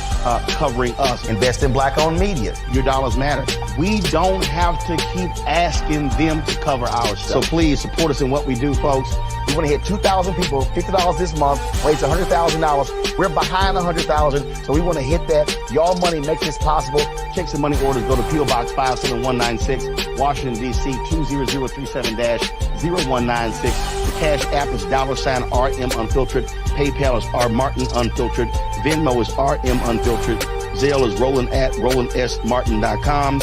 covering us. Invest in black-owned media. Your dollars matter. We don't have to keep asking them to cover our stuff. So please support us in what we do, folks. We want to hit 2,000 people, $50 this month, raise $100,000. We're behind 100,000, so we want to hit that. Y'all money makes this possible. Check some money orders. Go to P.O. Box 57196, Washington, D.C. 20037-0196. The Cash App is $RM Unfiltered. PayPal is R Martin Unfiltered. Venmo is RM Unfiltered. Zelle is Roland@RolandSMartin.com.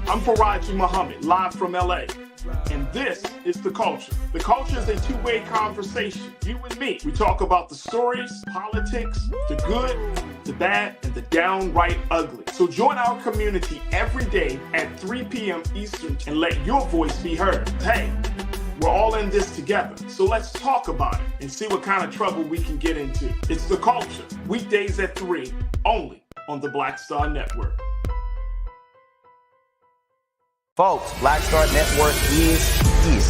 I'm Farajii Muhammad, live from LA. and this is The Culture. The Culture is a two-way conversation. You and me. We talk about the stories, politics, the good, the bad, and the downright ugly. So join our community every day at 3 p.m. Eastern and let your voice be heard. Hey, we're all in this together. So let's talk about it and see what kind of trouble we can get into. It's The Culture, weekdays at 3, only on the Black Star Network. Folks, Black Star Network is here.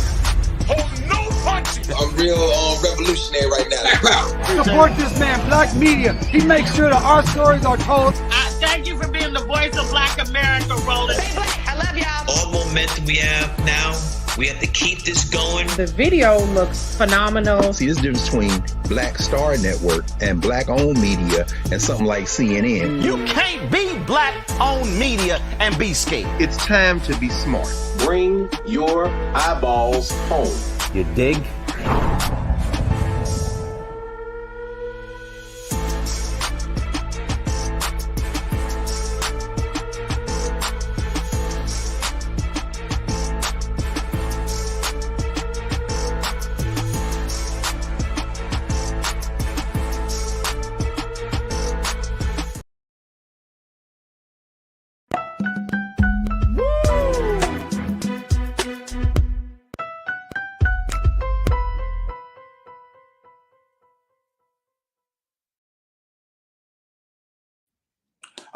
Oh, no punches! I'm real revolutionary right now. Support this man, Black Media. He makes sure that our stories are told. Thank you for being the voice of Black America, Roland. Stay black. I love y'all. All momentum we have now, we have to keep this going. The video looks phenomenal. See, this difference between Black Star Network and black-owned media and something like CNN. You can't be black-owned media and be scared. It's time to be smart. Bring your eyeballs home. You dig?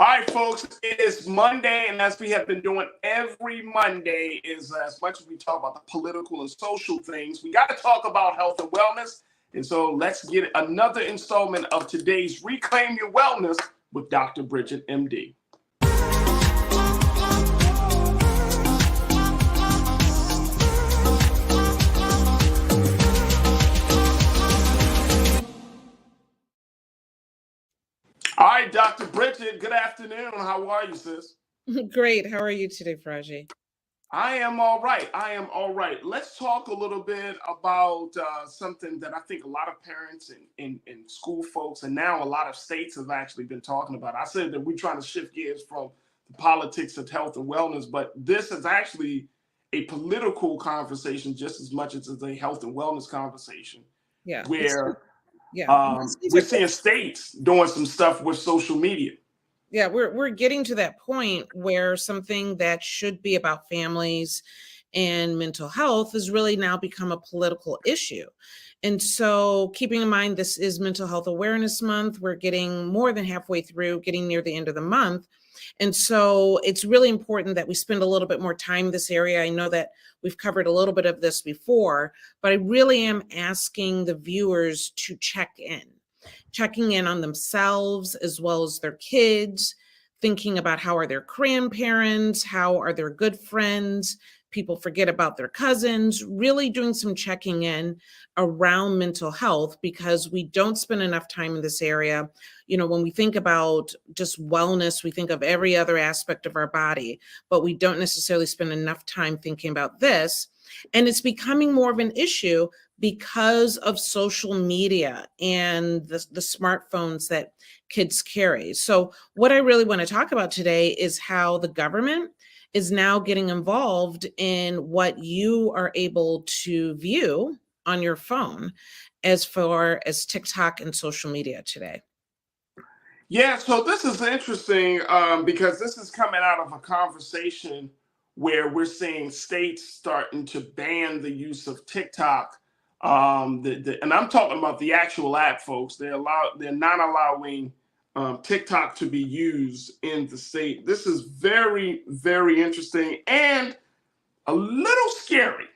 All right, folks, it is Monday, and as we have been doing every Monday, is as much as we talk about the political and social things, we got to talk about health and wellness. And so let's get another installment of today's Reclaim Your Wellness with Dr. Bridget, MD. All right, Dr. Bridget, good afternoon. How are you, sis? Great. How are you today, Farajii? I am all right. Let's talk a little bit about something that I think a lot of parents and school folks, and now a lot of states have actually been talking about. I said that we're trying to shift gears from the politics of health and wellness, but this is actually a political conversation just as much as it's a health and wellness conversation. Yeah. Where we're seeing states doing some stuff with social media. Yeah, we're getting to that point where something that should be about families and mental health has really now become a political issue. And so keeping in mind, this is Mental Health Awareness Month. We're getting more than halfway through, getting near the end of the month. And so it's really important that we spend a little bit more time in this area. I know that we've covered a little bit of this before, but I really am asking the viewers to checking in on themselves as well as their kids, thinking about how are their grandparents, how are their good friends, people forget about their cousins, really doing some checking in around mental health because we don't spend enough time in this area. You know, when we think about just wellness, we think of every other aspect of our body, but we don't necessarily spend enough time thinking about this. And it's becoming more of an issue because of social media and the smartphones that kids carry. So what I really want to talk about today is how the government is now getting involved in what you are able to view on your phone as far as TikTok and social media today. Yeah, so this is interesting because this is coming out of a conversation where we're seeing states starting to ban the use of TikTok. And I'm talking about the actual app, folks. They're not allowing TikTok to be used in the state. This is very, very interesting and a little scary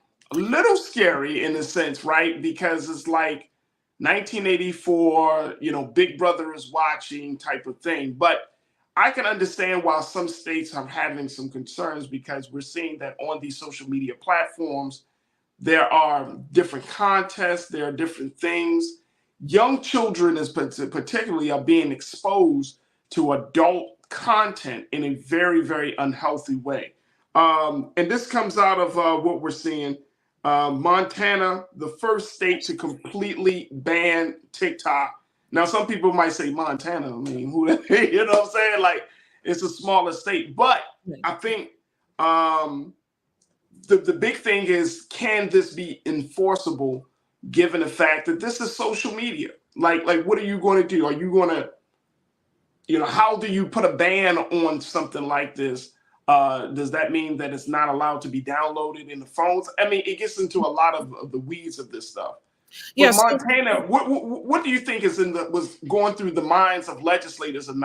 in a sense, right? Because it's like 1984, Big Brother is watching type of thing. But I can understand why some states are having some concerns because we're seeing that on these social media platforms, there are different contests, there are different things. Young children particularly are being exposed to adult content in a very, very unhealthy way. And this comes out of what we're seeing. Montana, the first state to completely ban TikTok. Now, some people might say Montana, I mean, who, you know what I'm saying? Like, it's a smaller state. But I think the big thing is, can this be enforceable given the fact that this is social media? Like what are you going to do? Are you going to, how do you put a ban on something like this? Does that mean that it's not allowed to be downloaded in the phones? I mean, it gets into a lot of the weeds of this stuff. Yes. But Montana, what do you think was going through the minds of legislators in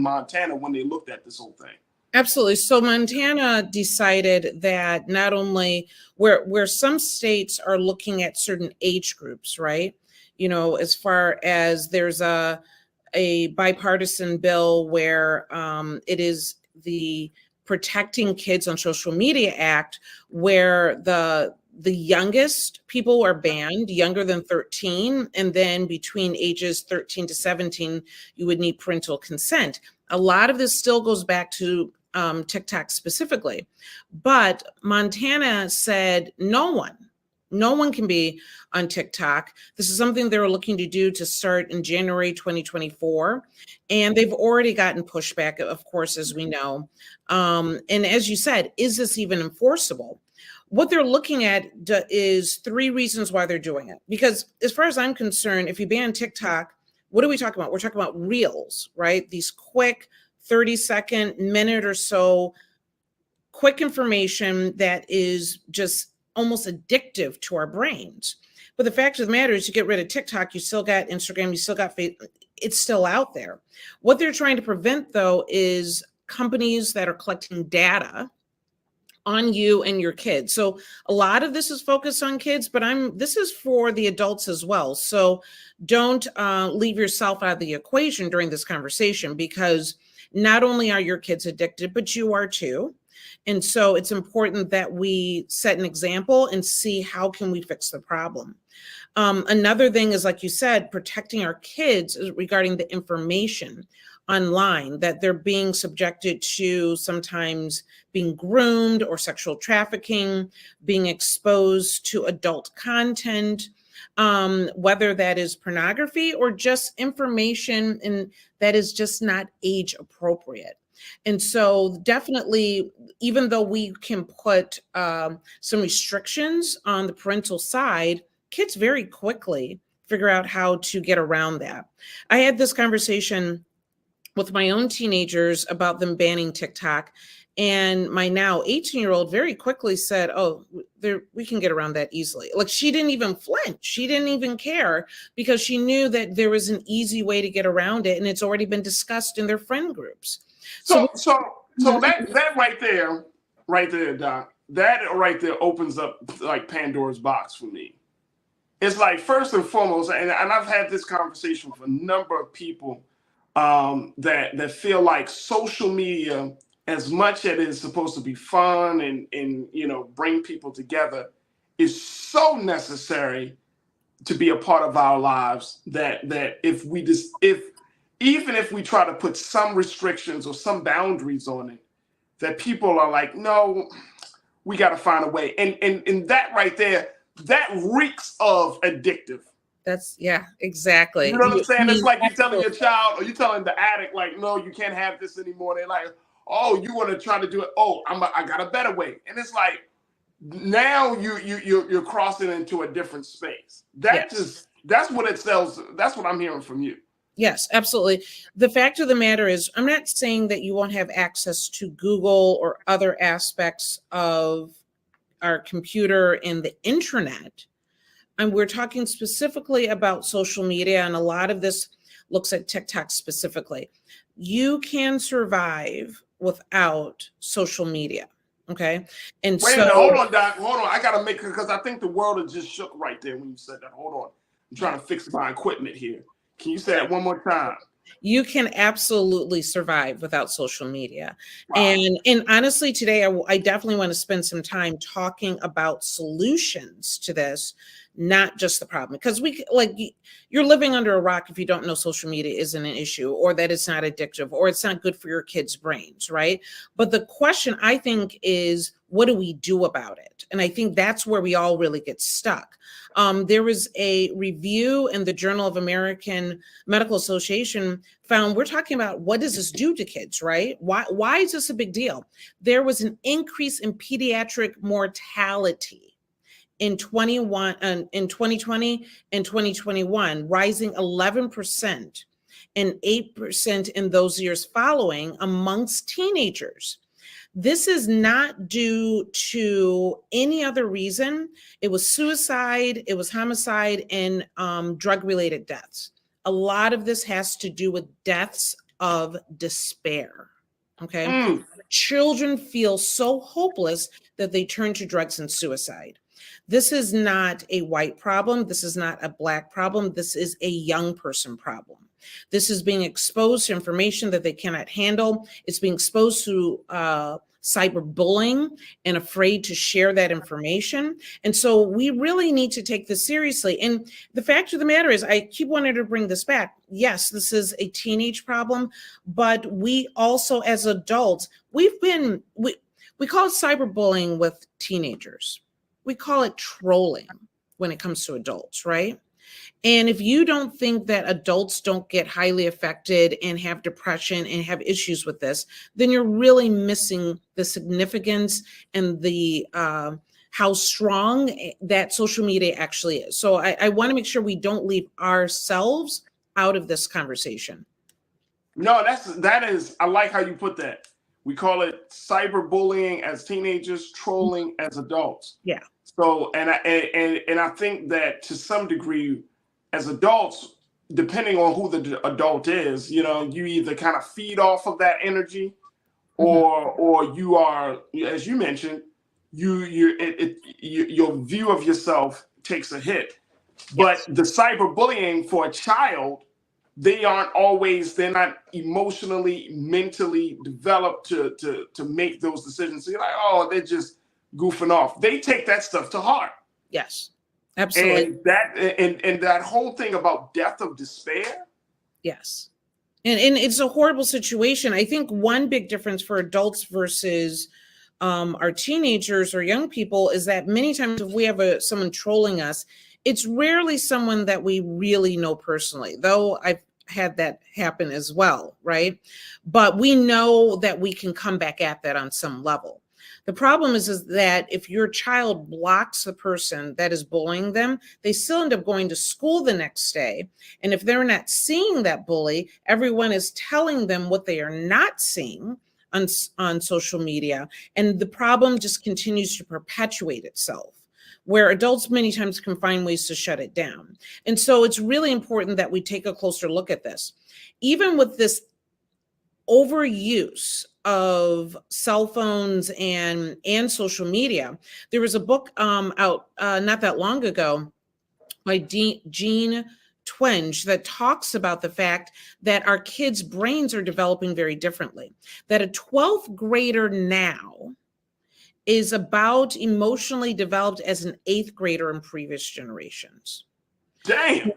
Montana when they looked at this whole thing? Absolutely. So Montana decided that not only where some states are looking at certain age groups, right? As far as there's a bipartisan bill where it is the Protecting Kids on Social Media Act, where the youngest people are banned, younger than 13, and then between ages 13 to 17, you would need parental consent. A lot of this still goes back to TikTok specifically, but Montana said no one can be on TikTok. This is something they were looking to do to start in January 2024. And they've already gotten pushback, of course, as we know. And as you said, is this even enforceable? What they're looking at is 3 reasons why they're doing it. Because as far as I'm concerned, if you ban TikTok, what are we talking about? We're talking about reels, right? These quick 30-second, minute or so, quick information that is just almost addictive to our brains. But the fact of the matter is, you get rid of TikTok, you still got Instagram, you still got Facebook, it's still out there. What they're trying to prevent, though, is companies that are collecting data on you and your kids. So a lot of this is focused on kids, but this is for the adults as well. So don't leave yourself out of the equation during this conversation, because not only are your kids addicted, but you are too. And so it's important that we set an example and see how can we fix the problem. Another thing is, like you said, protecting our kids regarding the information online that they're being subjected to, sometimes being groomed or sexual trafficking, being exposed to adult content, whether that is pornography or just information and that is just not age appropriate. And so definitely, even though we can put some restrictions on the parental side, kids very quickly figure out how to get around that. I had this conversation with my own teenagers about them banning TikTok. And my now 18-year-old very quickly said, oh, we can get around that easily. Like, she didn't even flinch. She didn't even care, because she knew that there was an easy way to get around it. And it's already been discussed in their friend groups. So that right there, Doc, that right there opens up like Pandora's box for me. It's like, first and foremost, and I've had this conversation with a number of people that feel like social media, as much as it is supposed to be fun and bring people together, is so necessary to be a part of our lives that even if we try to put some restrictions or some boundaries on it, that people are like, no, we got to find a way. And that right there, that reeks of addictive. Yeah, exactly. You know what I'm saying? It's like you're telling your child, or you're telling the addict, like, no, you can't have this anymore. They're like, oh, you want to try to do it? Oh, I got a better way. And it's like, now you're crossing into a different space. That's what it sells. That's what I'm hearing from you. Yes, absolutely. The fact of the matter is, I'm not saying that you won't have access to Google or other aspects of our computer and the internet. And we're talking specifically about social media, and a lot of this looks at TikTok specifically. You can survive without social media. Okay. And wait a minute, hold on, Doc. Hold on. I gotta make it, because I think the world has just shook right there when you said that. Hold on. I'm trying to fix my equipment here. Can you say that one more time? You can absolutely survive without social media. Wow. And honestly, today, I definitely want to spend some time talking about solutions to this, not just the problem. Because you're living under a rock if you don't know social media isn't an issue, or that it's not addictive, or it's not good for your kids' brains, right? But the question, I think, is what do we do about it? And I think that's where we all really get stuck. There was a review in the Journal of American Medical Association found, we're talking about what does this do to kids, right? Why is this a big deal? There was an increase in pediatric mortality in 2020 and 2021, rising 11% and 8% in those years following amongst teenagers. This is not due to any other reason. It was suicide, it was homicide, and drug-related deaths. A lot of this has to do with deaths of despair, okay? Children feel so hopeless that they turn to drugs and suicide. This is not a white problem. This is not a Black problem. This is a young person problem. This is being exposed to information that they cannot handle. It's being exposed to cyberbullying and afraid to share that information. And so we really need to take this seriously. And the fact of the matter is, I keep wanting to bring this back. Yes, this is a teenage problem, but we also, as adults, we call it cyberbullying with teenagers. We call it trolling when it comes to adults, right? And if you don't think that adults don't get highly affected and have depression and have issues with this, then you're really missing the significance and the how strong that social media actually is. So I want to make sure we don't leave ourselves out of this conversation. No, that is, I like how you put that. We call it cyberbullying as teenagers, trolling as adults. Yeah. So, and I think that to some degree, as adults, depending on who the adult is, you either kind of feed off of that energy, or you are, as you mentioned, your view of yourself takes a hit. But the cyberbullying for a child, they're not emotionally, mentally developed to make those decisions. So you're like, oh, they're just goofing off. They take that stuff to heart. Yes. Absolutely. And that whole thing about death of despair. Yes. And it's a horrible situation. I think one big difference for adults versus our teenagers or young people is that many times if we have someone trolling us, it's rarely someone that we really know personally, though I've had that happen as well, right? But we know that we can come back at that on some level. The problem is that if your child blocks the person that is bullying them, they still end up going to school the next day. And if they're not seeing that bully, everyone is telling them what they are not seeing on social media. And the problem just continues to perpetuate itself, where adults many times can find ways to shut it down. And so it's really important that we take a closer look at this. Even with this overuse of cell phones and social media, there was a book out not that long ago by Jean Twenge that talks about the fact that our kids' brains are developing very differently. That a 12th grader now is about emotionally developed as an 8th grader in previous generations. Damn.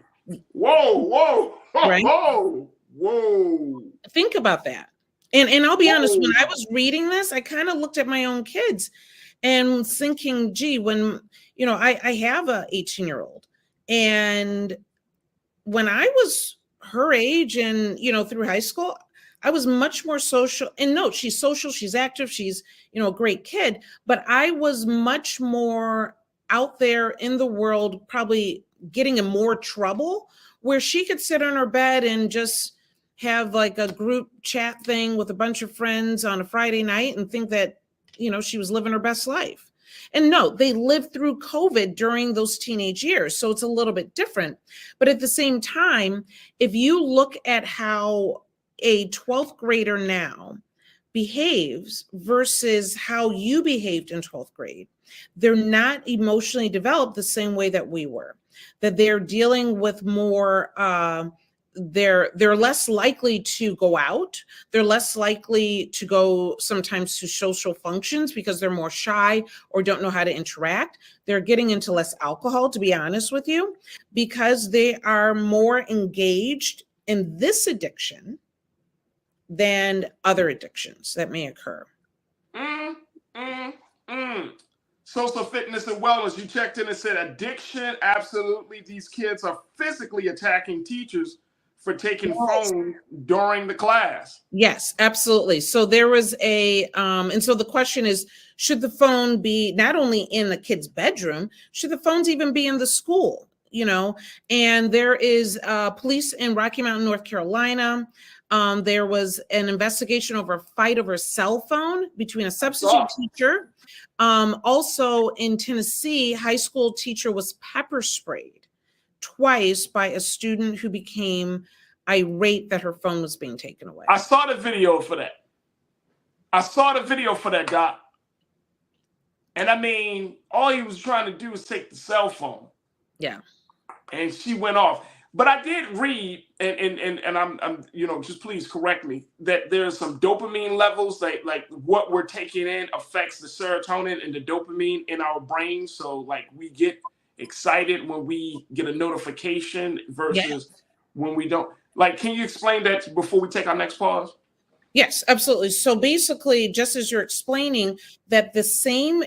Whoa. Right? Whoa. Think about that. And I'll be honest, when I was reading this, I kind of looked at my own kids and thinking, gee, when, I have a 18-year-old, and when I was her age and, through high school, I was much more social. And no, she's social, she's active, she's, a great kid, but I was much more out there in the world, probably getting in more trouble, where she could sit on her bed and just have like a group chat thing with a bunch of friends on a Friday night and think that, she was living her best life. And no, they lived through COVID during those teenage years. So it's a little bit different. But at the same time, if you look at how a 12th grader now behaves versus how you behaved in 12th grade, they're not emotionally developed the same way that we were, that they're dealing with more they're less likely to go out. They're less likely to go sometimes to social functions because they're more shy or don't know how to interact. They're getting into less alcohol, to be honest with you, because they are more engaged in this addiction than other addictions that may occur. Social fitness and wellness, you checked in and said addiction. Absolutely. These kids are physically attacking teachers for taking phones during the class. Yes, absolutely. So there was and so the question is, should the phone be not only in the kid's bedroom, should the phones even be in the school? And there is police in Rocky Mountain, North Carolina. There was an investigation over a fight over a cell phone between a substitute teacher. Also in Tennessee, high school teacher was pepper sprayed twice by a student who became irate that her phone was being taken away. I saw the video for that. Doc. And I mean, all he was trying to do was take the cell phone. Yeah. And she went off. But I did read, and I'm just please correct me, that there's some dopamine levels that like what we're taking in affects the serotonin and the dopamine in our brain. So like we get excited when we get a notification versus when we don't. Like, can you explain that before we take our next pause? Yes, absolutely. So basically, just as you're explaining that the same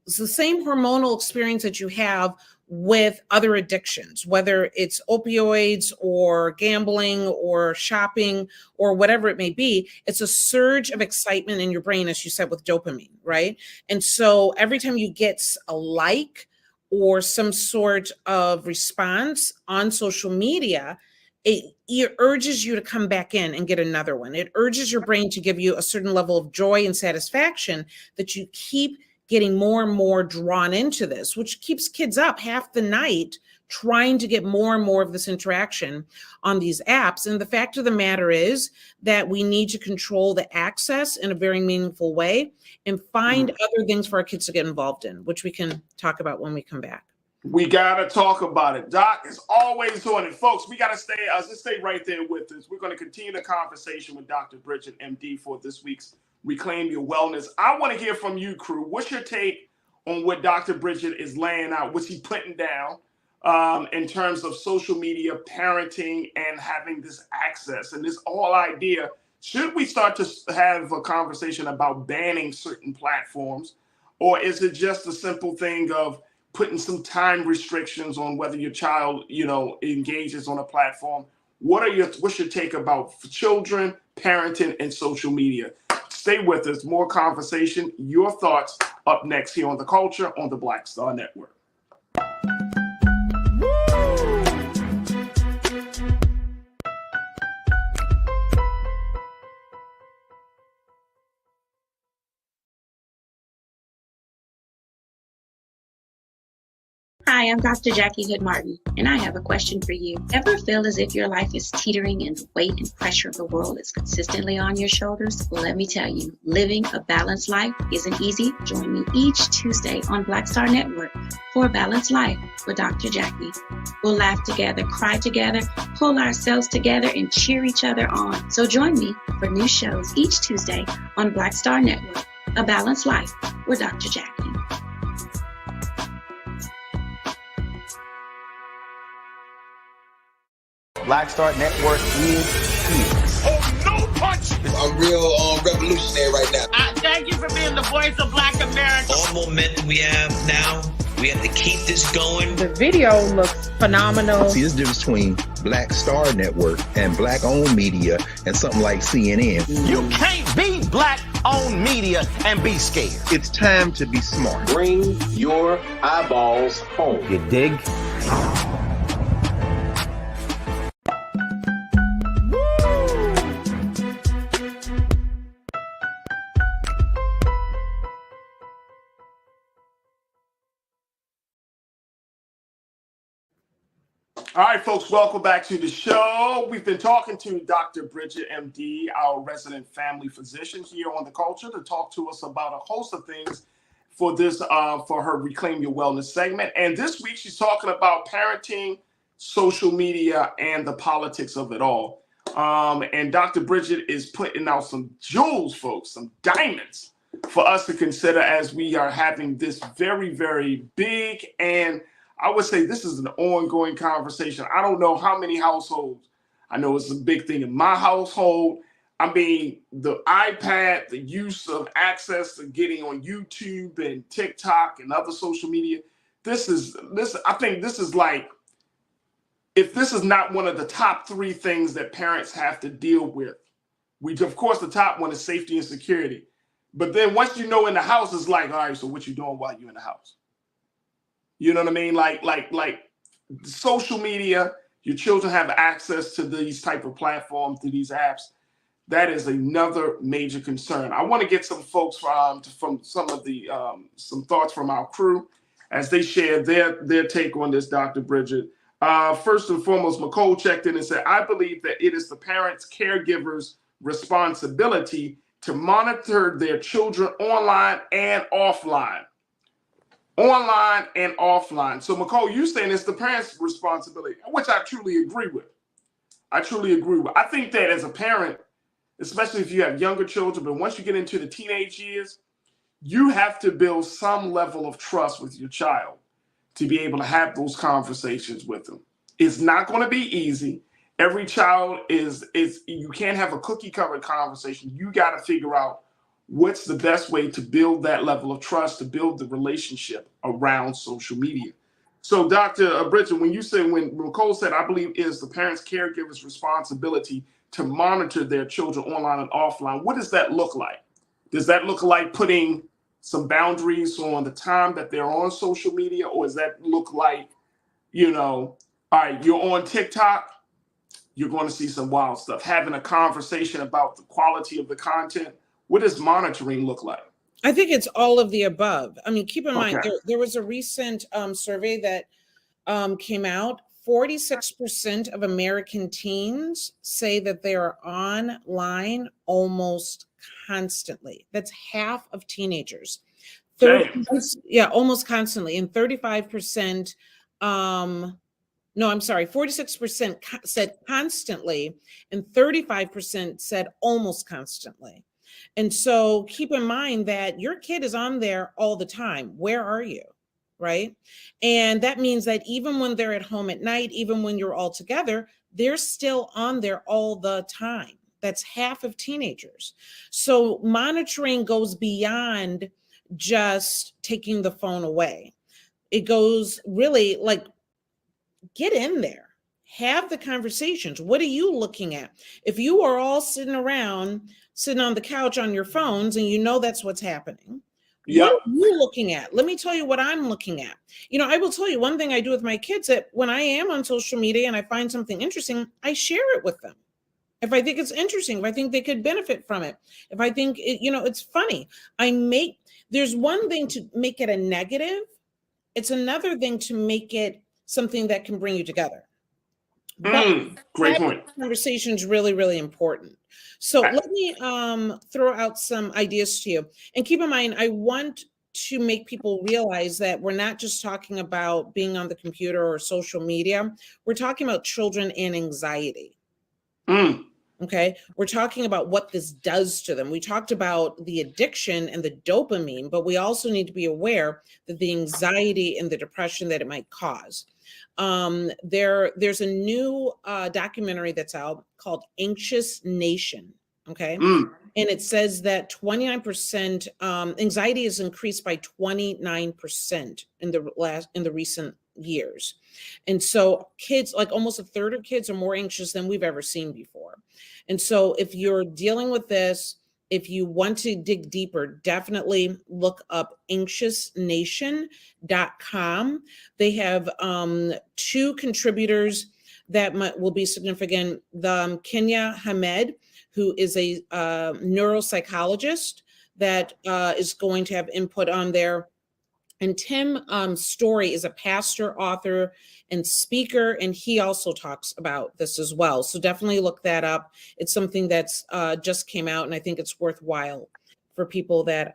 hormonal experience that you have with other addictions, whether it's opioids or gambling or shopping or whatever it may be, it's a surge of excitement in your brain, as you said, with dopamine, right? And so every time you get a like or some sort of response on social media, it urges you to come back in and get another one. It urges your brain to give you a certain level of joy and satisfaction that you keep getting more and more drawn into this, which keeps kids up half the night trying to get more and more of this interaction on these apps. And the fact of the matter is that we need to control the access in a very meaningful way and find other things for our kids to get involved in, which we can talk about when we come back. We got to talk about it. Doc is always on it. Folks, we got to stay right there with us. We're going to continue the conversation with Dr. Bridget, MD, for this week's Reclaim Your Wellness. I want to hear from you, crew. What's your take on what Dr. Bridget is laying out? What's he putting down in terms of social media, parenting, and having this access? And this whole idea, should we start to have a conversation about banning certain platforms? Or is it just a simple thing of putting some time restrictions on whether your child, engages on a platform? What's your take about children, parenting, and social media? Stay with us. More conversation. Your thoughts up next here on The Culture on the Black Star Network. Hi, I'm Dr. Jackie Hood Martin, and I have a question for you. Ever feel as if your life is teetering and the weight and pressure of the world is consistently on your shoulders? Well, let me tell you, living a balanced life isn't easy. Join me each Tuesday on Black Star Network for a Balanced Life with Dr. Jackie. We'll laugh together, cry together, pull ourselves together, and cheer each other on. So join me for new shows each Tuesday on Black Star Network, A Balanced Life with Dr. Jackie. Black Star Network is here. Oh, no punch! I'm real revolutionary right now. Thank you for being the voice of Black America. All momentum we have now, we have to keep this going. The video looks phenomenal. See, there's a difference between Black Star Network and black-owned media and something like CNN. You can't be black-owned media and be scared. It's time to be smart. Bring your eyeballs home. You dig? All right, folks, welcome back to the show. We've been talking to Dr. Bridget, MD, our resident family physician here on The Culture, to talk to us about a host of things for this, for her Reclaim Your Wellness segment. And this week, she's talking about parenting, social media and the politics of it all. And Dr. Bridget is putting out some jewels, folks, some diamonds for us to consider as we are having this very, very big, and I would say this is an ongoing conversation. I don't know how many households, I know it's a big thing in my household. I mean, the iPad, the use of access to getting on YouTube and TikTok and other social media, I think this is like, if this is not one of the top 3 things that parents have to deal with, which of course the top one is safety and security. But then once you know in the house, it's like, all right, so what you doing while you're in the house? You know what I mean? Like social media, your children have access to these type of platforms, to these apps. That is another major concern. I want to get some folks from some of the some thoughts from our crew as they share their take on this, Dr. Bridget. First and foremost, McCole checked in and said, I believe that it is the parents, caregivers' responsibility to monitor their children online and offline. Online and offline. So, McCole, you saying it's the parents' responsibility, which I truly agree with. I think that as a parent, especially if you have younger children, but once you get into the teenage years, you have to build some level of trust with your child to be able to have those conversations with them. It's not going to be easy. Every child is you can't have a cookie cutter conversation. You got to figure out what's the best way to build that level of trust, to build the relationship around social media. So, Dr. Bridget, when Nicole said, I believe it is the parents, caregivers' responsibility to monitor their children online and offline, what does that look like? Does that look like putting some boundaries on the time that they're on social media? Or does that look like, all right, you're on TikTok, you're going to see some wild stuff, having a conversation about the quality of the content? What does monitoring look like? I think it's all of the above. I mean, keep in mind, there was a recent survey that came out. 46% of American teens say that they are online almost constantly. That's half of teenagers. Almost constantly. And 35%, 46% said constantly, and 35% said almost constantly. And so keep in mind that your kid is on there all the time. Where are you? Right? And that means that even when they're at home at night, even when you're all together, they're still on there all the time. That's half of teenagers. So monitoring goes beyond just taking the phone away. It goes really like, get in there, have the conversations. What are you looking at? If you are all sitting on the couch on your phones and you know that's what's happening, what are you looking at? Let me tell you what I'm looking at. I will tell you one thing I do with my kids, that when I am on social media and I find something interesting, I share it with them. If I think it's interesting, if I think they could benefit from it, if I think it's funny, there's one thing to make it a negative. It's another thing to make it something that can bring you together. Great point. Conversation is really, really important. So let me throw out some ideas to you. And keep in mind, I want to make people realize that we're not just talking about being on the computer or social media. We're talking about children and anxiety. Okay. We're talking about what this does to them. We talked about the addiction and the dopamine, but we also need to be aware that the anxiety and the depression that it might cause. There's a new documentary that's out called Anxious Nation. Okay. And it says that 29% anxiety is increased by 29% in the recent years. And so kids, like almost a third of kids, are more anxious than we've ever seen before. And so if you're dealing with this, if you want to dig deeper, definitely look up anxiousnation.com. They have 2 contributors that will be significant. The Kenya Hamed, who is a neuropsychologist that is going to have input on there. And Tim Story is a pastor, author, and speaker, and he also talks about this as well. So definitely look that up. It's something that's just came out, and I think it's worthwhile for people that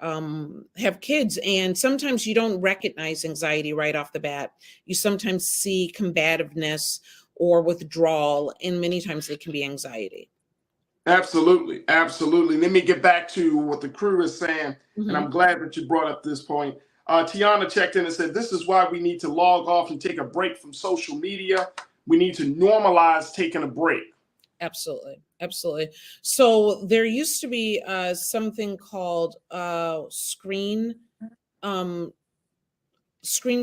have kids. And sometimes you don't recognize anxiety right off the bat. You sometimes see combativeness or withdrawal, and many times it can be anxiety. Absolutely. Absolutely. Let me get back to what the crew is saying. And I'm glad that you brought up this point. Tiana checked in and said, this is why we need to log off and take a break from social media. We need to normalize taking a break. Absolutely. Absolutely. So there used to be something called screen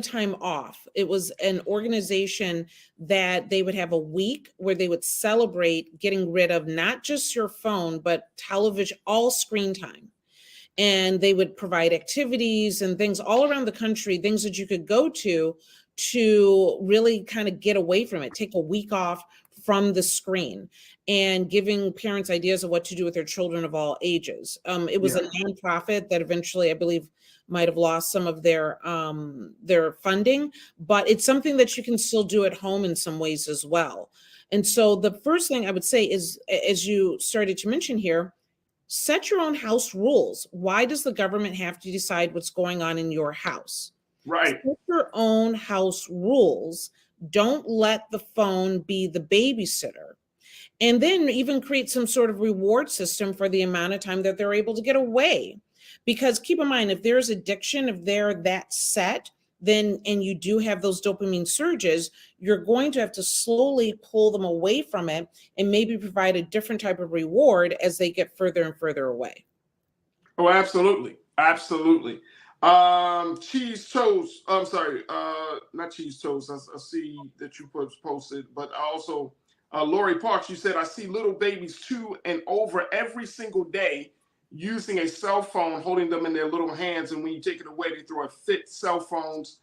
time off. It was an organization that they would have a week where they would celebrate getting rid of not just your phone, but television, all screen time. And they would provide activities and things all around the country, things that you could go to really kind of get away from it, take a week off from the screen, and giving parents ideas of what to do with their children of all ages. It was a nonprofit that eventually, I believe, might have lost some of their funding, but it's something that you can still do at home in some ways as well. And so the first thing I would say is, as you started to mention here, set your own house rules. Why does the government have to decide what's going on in your house? Right. Set your own house rules. Don't let the phone be the babysitter. And then even create some sort of reward system for the amount of time that they're able to get away. Because keep in mind, if there's addiction, if they're that set, then, and you do have those dopamine surges, you're going to have to slowly pull them away from it and maybe provide a different type of reward as they get further and further away. Oh, absolutely. Absolutely. Cheese toast. I'm sorry. Not cheese toast. I see that you posted, but also Lori Parks, you said, I see little babies 2 and over every single day using a cell phone, holding them in their little hands. And when you take it away, they throw a fit. Cell phones,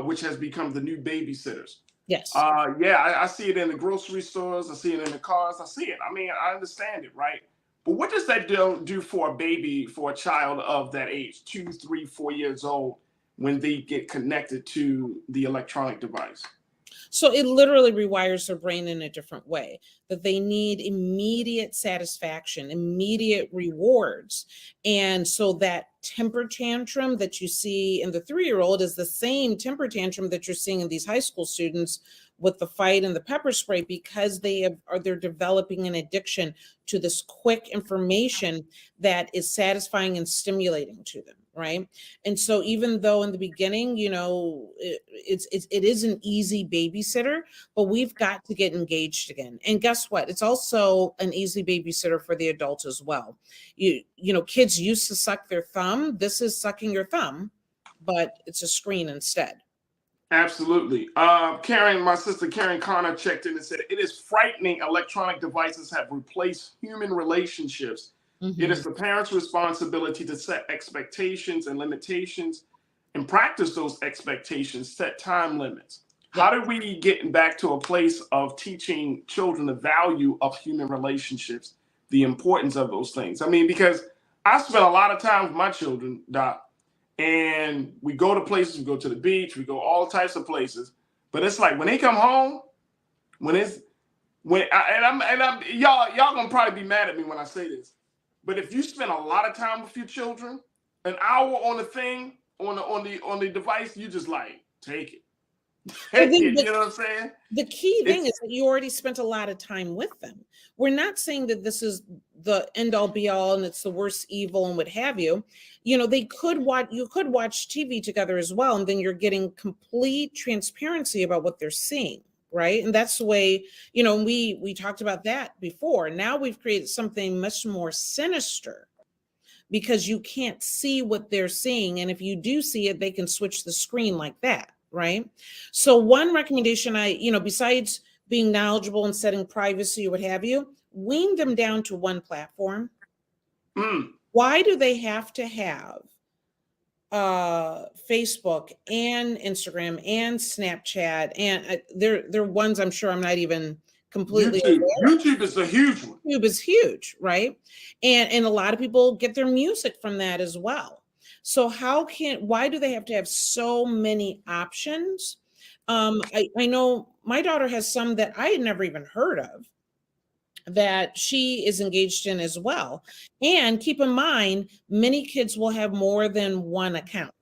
which has become the new babysitters. Yes. I see it in the grocery stores. I see it in the cars. I see it. I mean, I understand it, right? But what does that do for a baby, for a child of that age, 2, 3, 4 years old, when they get connected to the electronic device? So it literally rewires their brain in a different way, that they need immediate satisfaction, immediate rewards. And so that temper tantrum that you see in the 3-year-old is the same temper tantrum that you're seeing in these high school students with the fight and the pepper spray, because they're developing an addiction to this quick information that is satisfying and stimulating to them, right? And so even though in the beginning, you know, it is an easy babysitter, but we've got to get engaged again. And guess what? It's also an easy babysitter for the adults as well. You know, kids used to suck their thumb. This is sucking your thumb, but it's a screen instead. Absolutely. Karen, my sister Karen Connor checked in and said, it is frightening electronic devices have replaced human relationships. It is the parents' responsibility to set expectations and limitations and practice those expectations, set time limits. How do we get back to a place of teaching children the value of human relationships, the importance of those things? I mean, because I spent a lot of time with my children, Doc, and we go to places, we go to the beach, we go all types of places. But it's like when they come home, y'all gonna probably be mad at me when I say this. But if you spend a lot of time with your children, an hour on the thing, on the device, you just like take it. You know what I'm saying? The key thing is that you already spent a lot of time with them. We're not saying that this is the end all be all and it's the worst evil and what have you. You know, you could watch TV together as well, and then you're getting complete transparency about what they're seeing, right? And that's the way, you know, we talked about that before. Now we've created something much more sinister, because you can't see what they're seeing, and if you do see it, they can switch the screen like that. Right. So one recommendation besides being knowledgeable and setting privacy or what have you, wean them down to one platform. Why do they have to have Facebook and Instagram and Snapchat? And they're ones I'm sure I'm not even completely YouTube is a huge one. YouTube is huge, right? And a lot of people get their music from that as well. So why do they have to have so many options? I know my daughter has some that I had never even heard of. that she is engaged in as well. And keep in mind, many kids will have more than one account.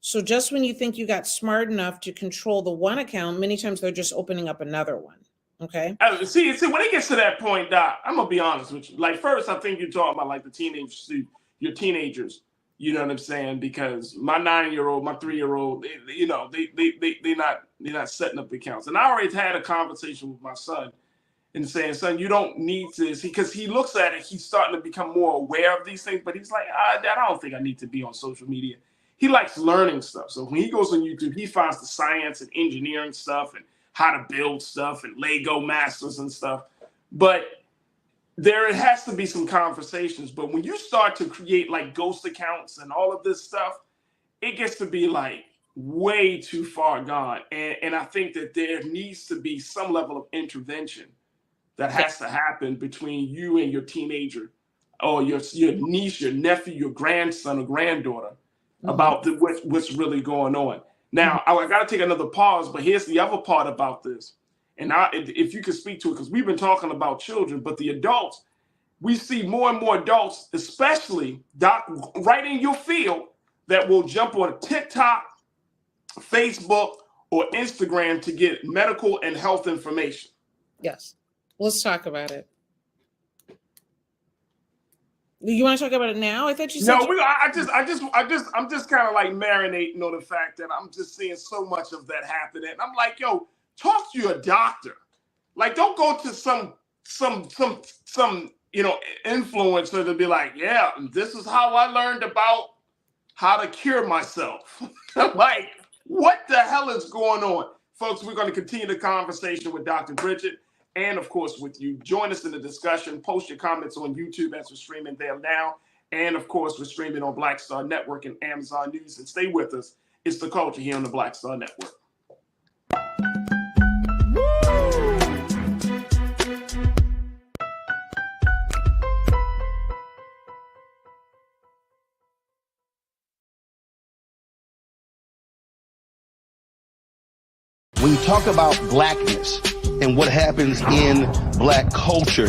So just when you think you got smart enough to control the one account, many times they're just opening up another one. Okay. See, when it gets to that point, Doc, I'm gonna be honest with you. Like, first, I think you're talking about like the teenagers, your teenagers. You know what I'm saying? Because my 9-year-old, my 3-year-old, they're not setting up accounts. And I already had a conversation with my son and saying, son, you don't need this, because he looks at it, he's starting to become more aware of these things. But he's like, Dad, I don't think I need to be on social media. He likes learning stuff. So when he goes on YouTube, he finds the science and engineering stuff and how to build stuff and Lego masters and stuff. But there has to be some conversations. But when you start to create like ghost accounts and all of this stuff, it gets to be like way too far gone. And I think that there needs to be some level of intervention that has to happen between you and your teenager or your niece, your nephew, your grandson or granddaughter about what's really going on. Now, I got to take another pause, but here's the other part about this. And if you could speak to it, because we've been talking about children, but the adults, we see more and more adults, especially right in your field, that will jump on TikTok, Facebook, or Instagram to get medical and health information. Yes. Let's talk about it. You want to talk about it now? I thought you said. No, I'm just kind of like marinating on the fact that I'm just seeing so much of that happening. I'm like, yo, talk to your doctor. Like, don't go to some influencer to be like, yeah, this is how I learned about how to cure myself. Like, what the hell is going on? Folks, we're going to continue the conversation with Dr. Bridget and, of course, with you. Join us in the discussion. Post your comments on YouTube as we're streaming there now. And, of course, we're streaming on Black Star Network and Amazon News. And stay with us. It's The Culture here on the Black Star Network. When you talk about blackness and what happens in black culture,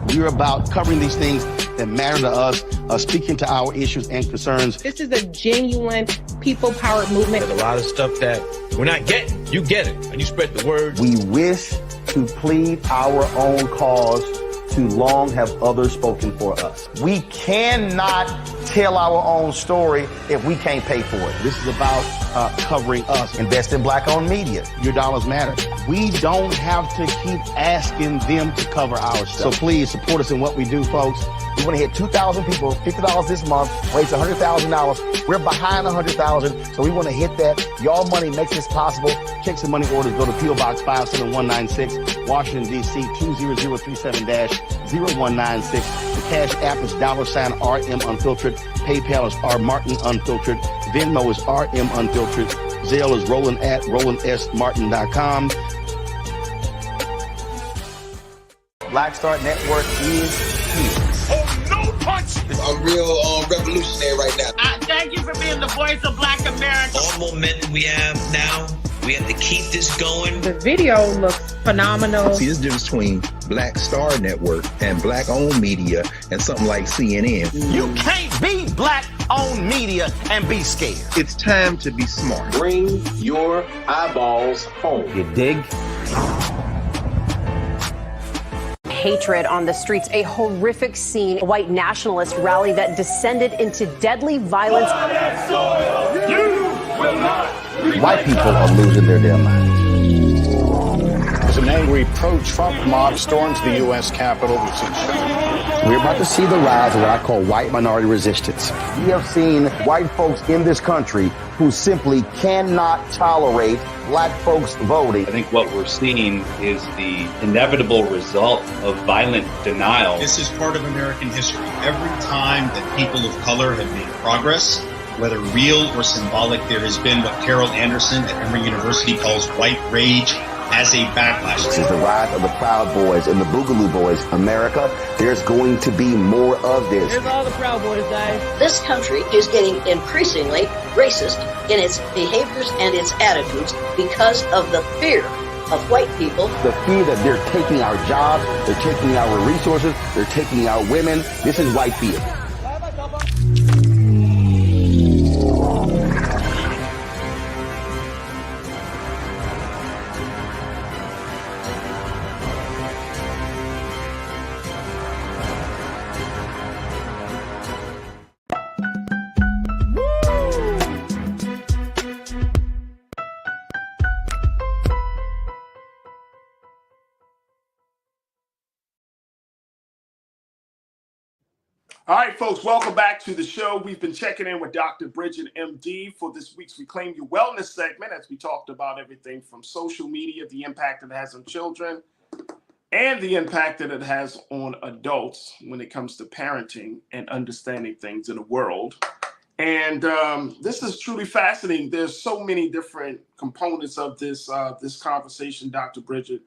we're about covering these things that matter to us, speaking to our issues and concerns. This is a genuine people-powered movement. There's a lot of stuff that we're not getting. You get it, and you spread the word. We wish to plead our own cause. Too long have others spoken for us. We cannot tell our own story if we can't pay for it. This is about covering us. Invest in black-owned media. Your dollars matter. We don't have to keep asking them to cover our stuff. So please support us in what we do, folks. We want to hit 2,000 people, $50 this month, raise $100,000. We're behind 100,000, so we want to hit that. Y'all money makes this possible. Check some money orders. Go to P.O. Box 57196, Washington, D.C. 20037-0196. The Cash App is $RM Unfiltered. PayPal is R Martin Unfiltered. Venmo is RM Unfiltered. Zelle is Roland at RolandSMartin.com. Black Star Network is here. Oh, no punch! I'm real revolutionary right now. Thank you for being the voice of Black America. All momentum we have now, we have to keep this going. The video looks phenomenal. See, there's a difference between Black Star Network and black-owned media and something like CNN. You can't be black-owned media and be scared. It's time to be smart. Bring your eyeballs home. You dig? Hatred on the streets, a horrific scene, a white nationalist rally that descended into deadly violence. White people are losing their damn minds. An angry pro-Trump mob storms the U.S. Capitol. We're about to see the rise of what I call white minority resistance. We have seen white folks in this country who simply cannot tolerate black folks voting. I think what we're seeing is the inevitable result of violent denial. This is part of American history. Every time that people of color have made progress, whether real or symbolic, there has been what Carol Anderson at Emory University calls white rage as a backlash. This is the rise of the Proud Boys and the Boogaloo Boys. America, there's going to be more of this. Here's all the Proud Boys, guys. This country is getting increasingly racist in its behaviors and its attitudes because of the fear of white people. The fear that they're taking our jobs, they're taking our resources, they're taking our women. This is white fear. All right, folks, welcome back to the show. We've been checking in with Dr. Bridget, MD, for this week's Reclaim Your Wellness segment, as we talked about everything from social media, the impact it has on children, and the impact that it has on adults when it comes to parenting and understanding things in the world. And this is truly fascinating. There's so many different components of this conversation, Dr. Bridget.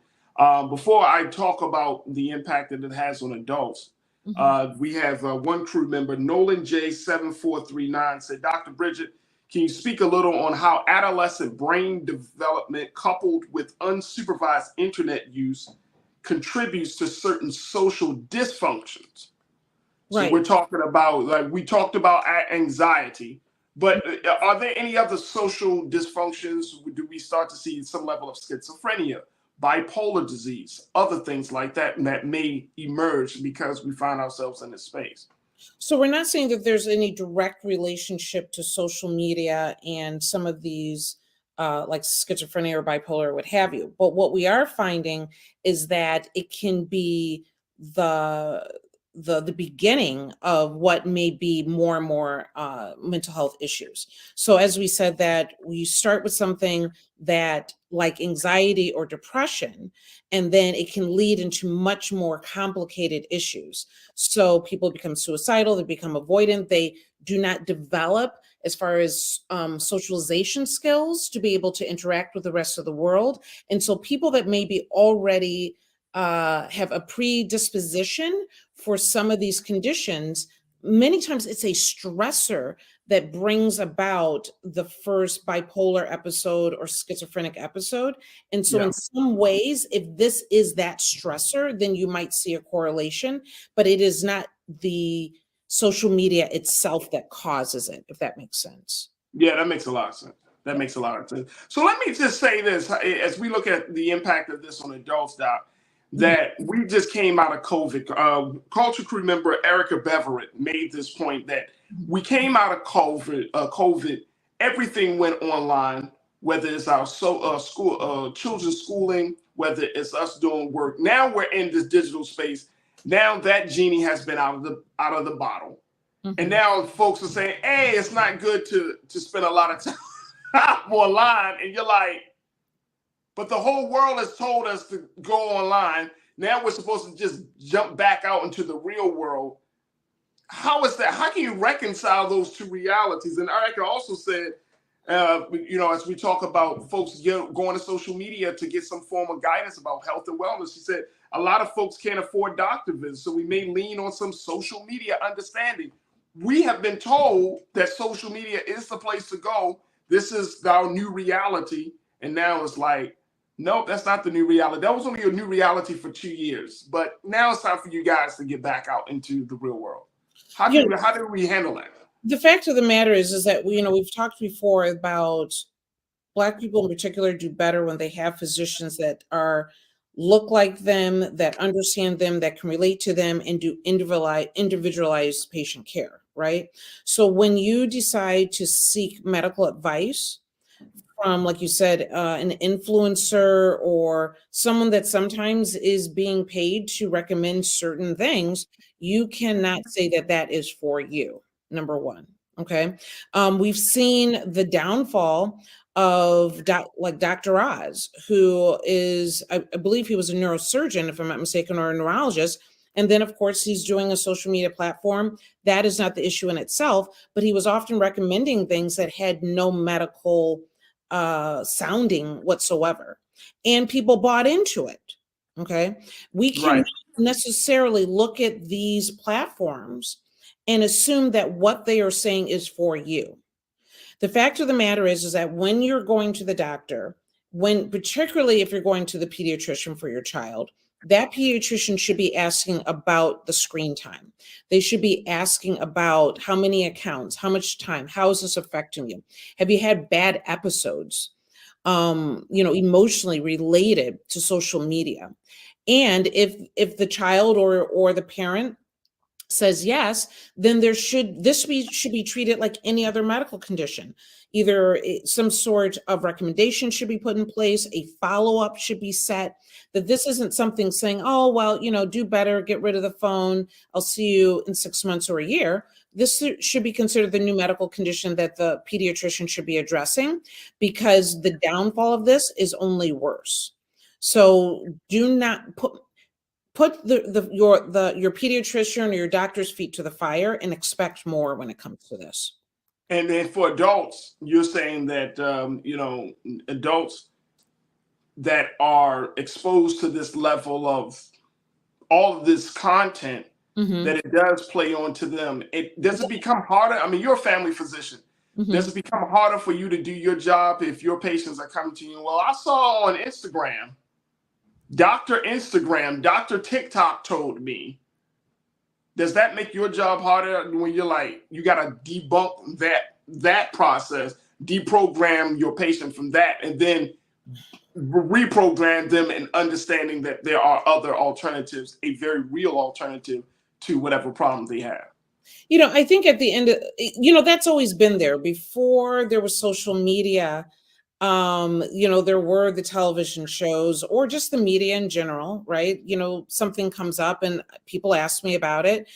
Before I talk about the impact that it has on adults, we have one crew member, Nolan J7439, said, Dr. Bridget, can you speak a little on how adolescent brain development coupled with unsupervised internet use contributes to certain social dysfunctions? Right. So we're talking about, like we talked about anxiety, but are there any other social dysfunctions? Do we start to see some level of schizophrenia, bipolar disease, other things like that that may emerge because we find ourselves in this space? So we're not saying that there's any direct relationship to social media and some of these like schizophrenia or bipolar or what have you. But what we are finding is that it can be the beginning of what may be more and more mental health issues. So as we said, that we start with something that like anxiety or depression, and then it can lead into much more complicated issues. So people become suicidal, they become avoidant, they do not develop as far as socialization skills to be able to interact with the rest of the world. And so people that maybe already have a predisposition for some of these conditions, many times it's a stressor that brings about the first bipolar episode or schizophrenic episode. And so in some ways, if this is that stressor, then you might see a correlation, but it is not the social media itself that causes it, if that makes sense. Yeah, that makes a lot of sense. That makes a lot of sense. So let me just say this, as we look at the impact of this on adults, Doc, that we just came out of COVID. Culture crew member Erica Beverett made this point that we came out of COVID, everything went online, whether it's our children's schooling, whether it's us doing work. Now we're in this digital space. Now that genie has been out of the bottle. And now folks are saying, hey, it's not good to spend a lot of time online. And you're like, but the whole world has told us to go online. Now we're supposed to just jump back out into the real world. How is that? How can you reconcile those two realities? And Erica also said, as we talk about folks going to social media to get some form of guidance about health and wellness, she said a lot of folks can't afford doctor visits, so we may lean on some social media understanding. We have been told that social media is the place to go. This is our new reality. And now it's like, nope, that's not the new reality. That was only a new reality for 2 years. But now it's time for you guys to get back out into the real world. How do we handle that? The fact of the matter is that we've talked before about Black people in particular do better when they have physicians that look like them, that understand them, that can relate to them, and do individualized patient care, right? So when you decide to seek medical advice from, like you said, an influencer or someone that sometimes is being paid to recommend certain things, you cannot say that that is for you, number one, okay? We've seen the downfall of Dr. Oz, who is, I believe he was a neurosurgeon, if I'm not mistaken, or a neurologist. And then, of course, he's doing a social media platform. That is not the issue in itself, but he was often recommending things that had no medical sounding whatsoever. And people bought into it, okay? We can't necessarily look at these platforms and assume that what they are saying is for you. The fact of the matter is that when you're going to the doctor, particularly if you're going to the pediatrician for your child, that pediatrician should be asking about the screen time. They should be asking about how many accounts, how much time, how is this affecting you? Have you had bad episodes, emotionally related to social media? And if the child or the parent says yes, then should be treated like any other medical condition. Either some sort of recommendation should be put in place, a follow-up should be set, that this isn't something saying, oh, well, do better, get rid of the phone, I'll see you in 6 months or a year. This should be considered the new medical condition that the pediatrician should be addressing, because the downfall of this is only worse. So do not put your pediatrician or your doctor's feet to the fire and expect more when it comes to this. And then for adults, you're saying that adults that are exposed to this level of all of this content, that it does play onto them. Does it become harder? I mean, you're a family physician. Does it become harder for you to do your job if your patients are coming to you? Well, I saw on Instagram, Dr. TikTok told me. Does that make your job harder when you're like, you got to debunk that process, deprogram your patient from that, and then reprogram them in understanding that there are other alternatives, a very real alternative to whatever problem they have? I think at the end of, that's always been there. Before there was social media, there were the television shows or just the media in general, right? Something comes up and people ask me about it.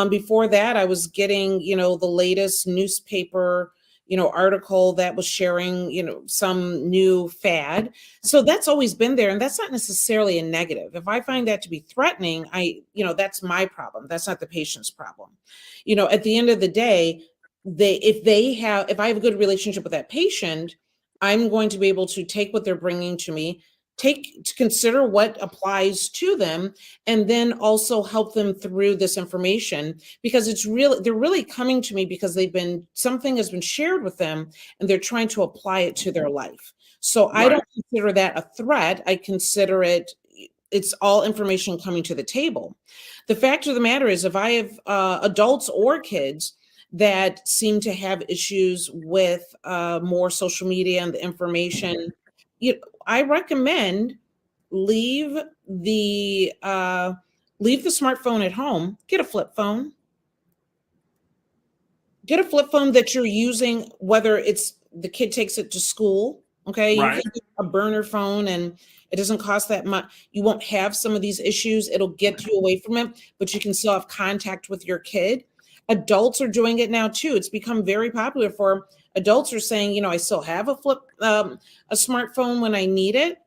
Before that, I was getting, the latest newspaper, article that was sharing, some new fad. So that's always been there. And that's not necessarily a negative. If I find that to be threatening, that's my problem. That's not the patient's problem. At the end of the day, if I have a good relationship with that patient, I'm going to be able to take what they're bringing to me, consider what applies to them, and then also help them through this information, because they're really coming to me because something has been shared with them and they're trying to apply it to their life. So I don't consider that a threat. I consider it's all information coming to the table. The fact of the matter is, if I have adults or kids that seem to have issues with more social media and the information, I recommend leave the smartphone at home. Get a flip phone. Get a flip phone that you're using, whether it's the kid takes it to school. Okay, right. You can get a burner phone and it doesn't cost that much. You won't have some of these issues. It'll get you away from it, but you can still have contact with your kid. Adults are doing it now too. It's become very popular for adults are saying, I still have a smartphone when I need it,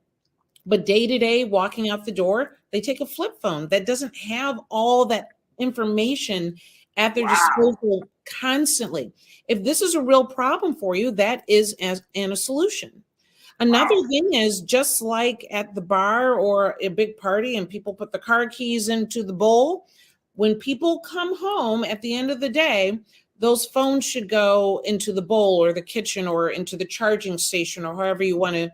but day to day walking out the door, they take a flip phone that doesn't have all that information at their disposal constantly. If this is a real problem for you, that is a solution. Another thing is, just like at the bar or a big party and people put the car keys into the bowl, when people come home at the end of the day, those phones should go into the bowl or the kitchen or into the charging station or however you want to,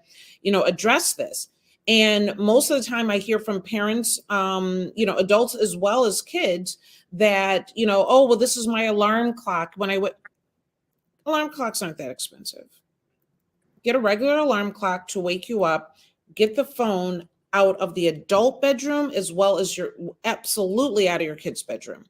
address this. And most of the time I hear from parents, adults as well as kids, that, oh, well, this is my alarm clock. Alarm clocks aren't that expensive. Get a regular alarm clock to wake you up. Get the phone out of the adult bedroom as well as absolutely out of your kid's bedroom.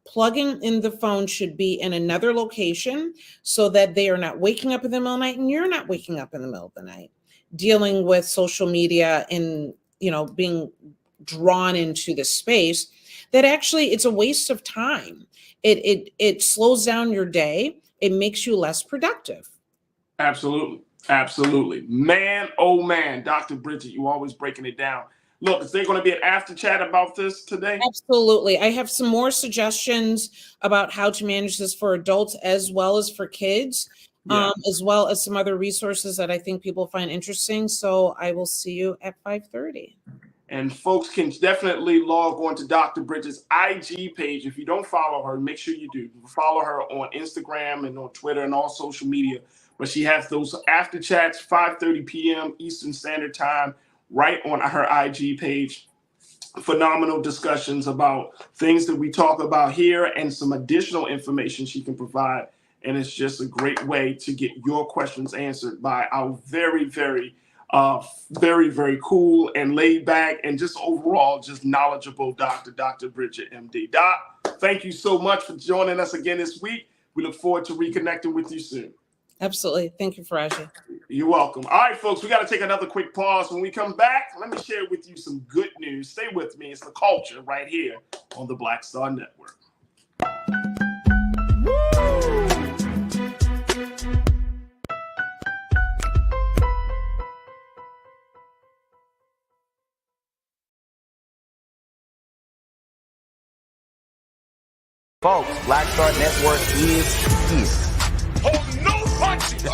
Plugging in the phone should be in another location so that they are not waking up in the middle of the night and you're not waking up in the middle of the night, dealing with social media and, being drawn into this space that actually it's a waste of time. It slows down your day. It makes you less productive. Absolutely. Absolutely. Man, oh man, Dr. Bridget, you always breaking it down. Look, is there going to be an after chat about this today? Absolutely. I have some more suggestions about how to manage this for adults as well as for kids, as well as some other resources that I think people find interesting. So I will see you at 5:30. And folks can definitely log on to Dr. Bridget's IG page. If you don't follow her, make sure you do. Follow her on Instagram and on Twitter and all social media. but she has those after chats, 5:30 p.m. Eastern Standard Time, right on her IG page. Phenomenal discussions about things that we talk about here and some additional information she can provide. And it's just a great way to get your questions answered by our very, very cool and laid back and just overall just knowledgeable Dr. Bridget, MD. Doc, thank you so much for joining us again this week. We look forward to reconnecting with you soon. Absolutely. Thank you, Farajii. You're welcome. All right, folks, we got to take another quick pause. When we come back, let me share with you some good news. Stay with me. It's the culture right here on the Black Star Network. Folks, Black Star Network is here.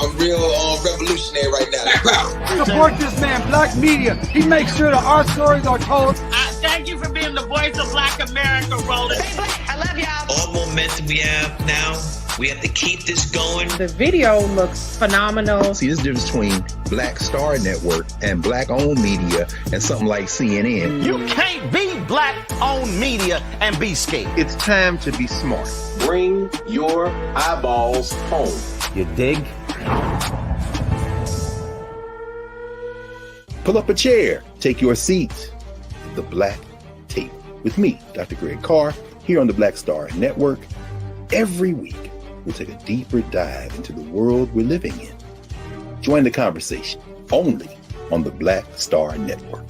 I'm real revolutionary right now. Support this man, Black Media. He makes sure that our stories are told. Thank you for being the voice of Black America, Roland. Hey, Black, I love y'all. All momentum we have now, we have to keep this going. The video looks phenomenal. See, there's a difference between Black Star Network and Black-owned media and something like CNN. You can't be Black-owned media and be scared. It's time to be smart. Bring your eyeballs home. You dig? Pull up a chair, take your seat. The Black Tape with me, Dr. Greg Carr, here on the Black Star Network. Every week, we'll take a deeper dive into the world we're living in. Join the conversation only on the Black Star Network.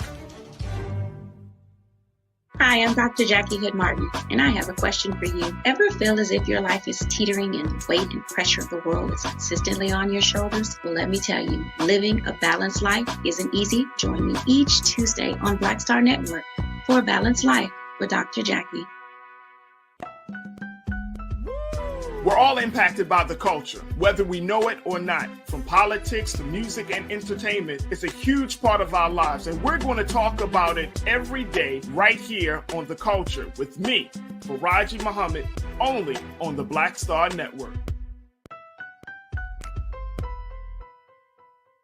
Hi, I'm Dr. Jackie Hood Martin, and I have a question for you. Ever feel as if your life is teetering and the weight and pressure of the world is consistently on your shoulders? Well, let me tell you, living a balanced life isn't easy. Join me each Tuesday on Black Star Network for a Balanced Life with Dr. Jackie. We're all impacted by the culture, whether we know it or not. From politics to music and entertainment, it's a huge part of our lives, and we're going to talk about it every day right here on The Culture with me, Farajii Muhammad, only on the Black Star Network.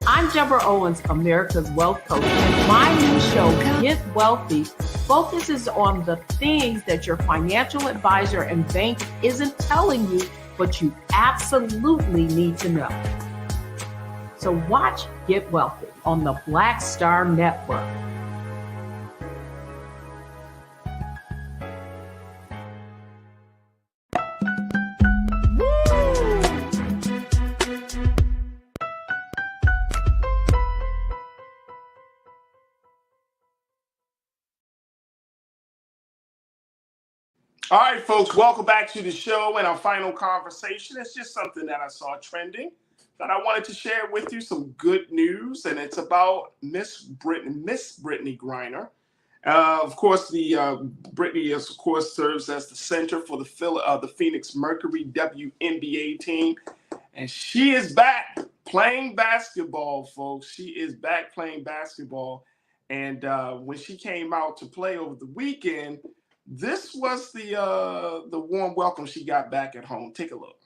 I'm Deborah Owens, America's Wealth Coach, and my new show, Get Wealthy, focuses on the things that your financial advisor and bank isn't telling you, but you absolutely need to know. So watch Get Wealthy on the Black Star Network. All right, folks, welcome back to the show and our final conversation. It's just something that I saw trending that I wanted to share with you, some good news, and it's about Miss Brittany Griner. Of course, Brittany, of course, serves as the center for the Phoenix Mercury WNBA team, and she is back playing basketball, folks. She is back playing basketball, and when she came out to play over the weekend, this was the warm welcome she got back at home. Take a look.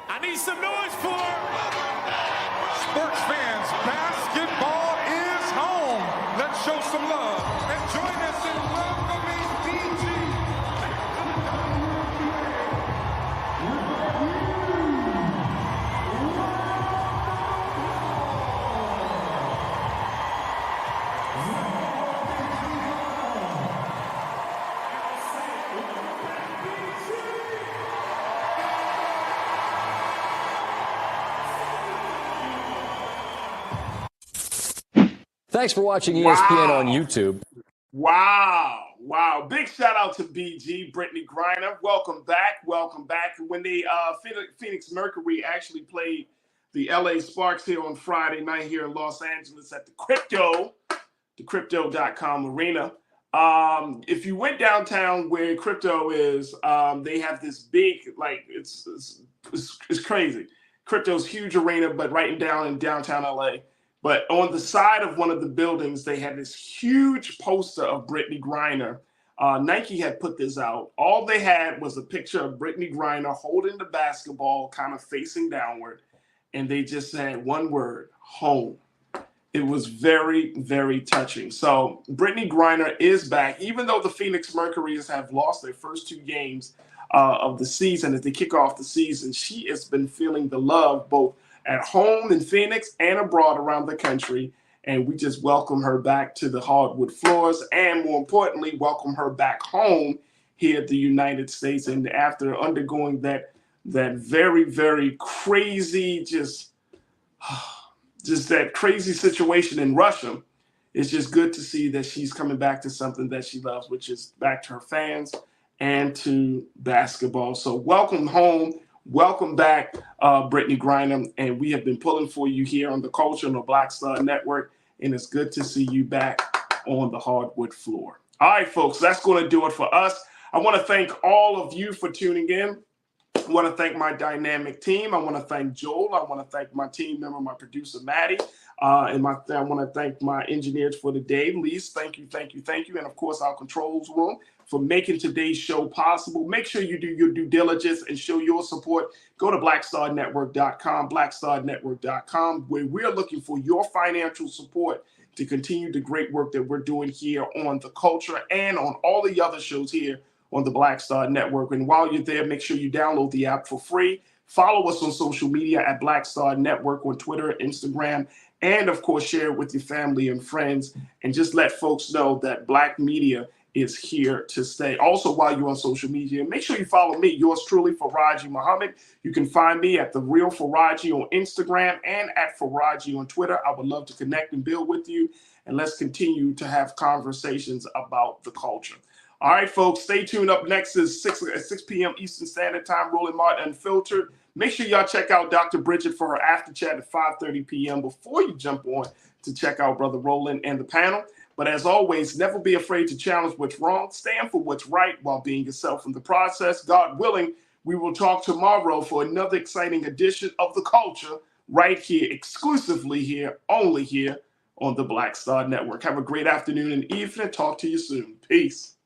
I need some noise for sports fans. Basketball is home. Let's show some love and join us in welcoming BG. Thanks for watching ESPN on YouTube. Wow. Wow. Big shout out to BG, Brittany Griner. Welcome back. Welcome back. When the Phoenix Mercury actually played the LA Sparks here on Friday night here in Los Angeles at the crypto.com arena. If you went downtown where Crypto is, they have this big, like, it's crazy. Crypto's huge arena, but right down in downtown LA. But on the side of one of the buildings, they had this huge poster of Brittany Griner. Nike had put this out. All they had was a picture of Brittany Griner holding the basketball, kind of facing downward. And they just said one word, home. It was very, very touching. So Brittany Griner is back, even though the Phoenix Mercury's have lost their first 2 games of the season as they kick off the season. She has been feeling the love both at home in Phoenix and abroad around the country. And we just welcome her back to the hardwood floors and, more importantly, welcome her back home here at the United States. And after undergoing that very, very crazy, just that crazy situation in Russia, it's just good to see that she's coming back to something that she loves, which is back to her fans and to basketball. So welcome home. Welcome back, Brittany Griner, and we have been pulling for you here on the Culture on the Black Star Network, and it's good to see you back on the hardwood floor. All right, folks, that's going to do it for us. I want to thank all of you for tuning in. I want to thank my dynamic team. I want to thank Joel. I want to thank my team member, my producer, Maddie. I want to thank my engineers for the day, Lise. Thank you. And, of course, our controls room for making today's show possible. Make sure you do your due diligence and show your support. Go to blackstarnetwork.com, where we're looking for your financial support to continue the great work that we're doing here on The Culture and on all the other shows here on the Black Star Network. And while you're there, make sure you download the app for free. Follow us on social media at Black Star Network on Twitter, Instagram, and, of course, share it with your family and friends. And just let folks know that Black media is here to stay. Also, while you're on social media, make sure you follow me, yours truly, Farajii Muhammad. You can find me at The Real Farajii on Instagram and at Farajii on Twitter. I would love to connect and build with you. And let's continue to have conversations about the culture. All right, folks, stay tuned. Up next is 6 p.m. Eastern Standard Time, Rolling Martin Unfiltered. Make sure y'all check out Dr. Bridget for her after chat at 5:30 p.m. before you jump on to check out Brother Roland and the panel. But as always, never be afraid to challenge what's wrong. Stand for what's right while being yourself in the process. God willing, we will talk tomorrow for another exciting edition of The Culture right here, exclusively here, only here on the Black Star Network. Have a great afternoon and evening. Talk to you soon. Peace.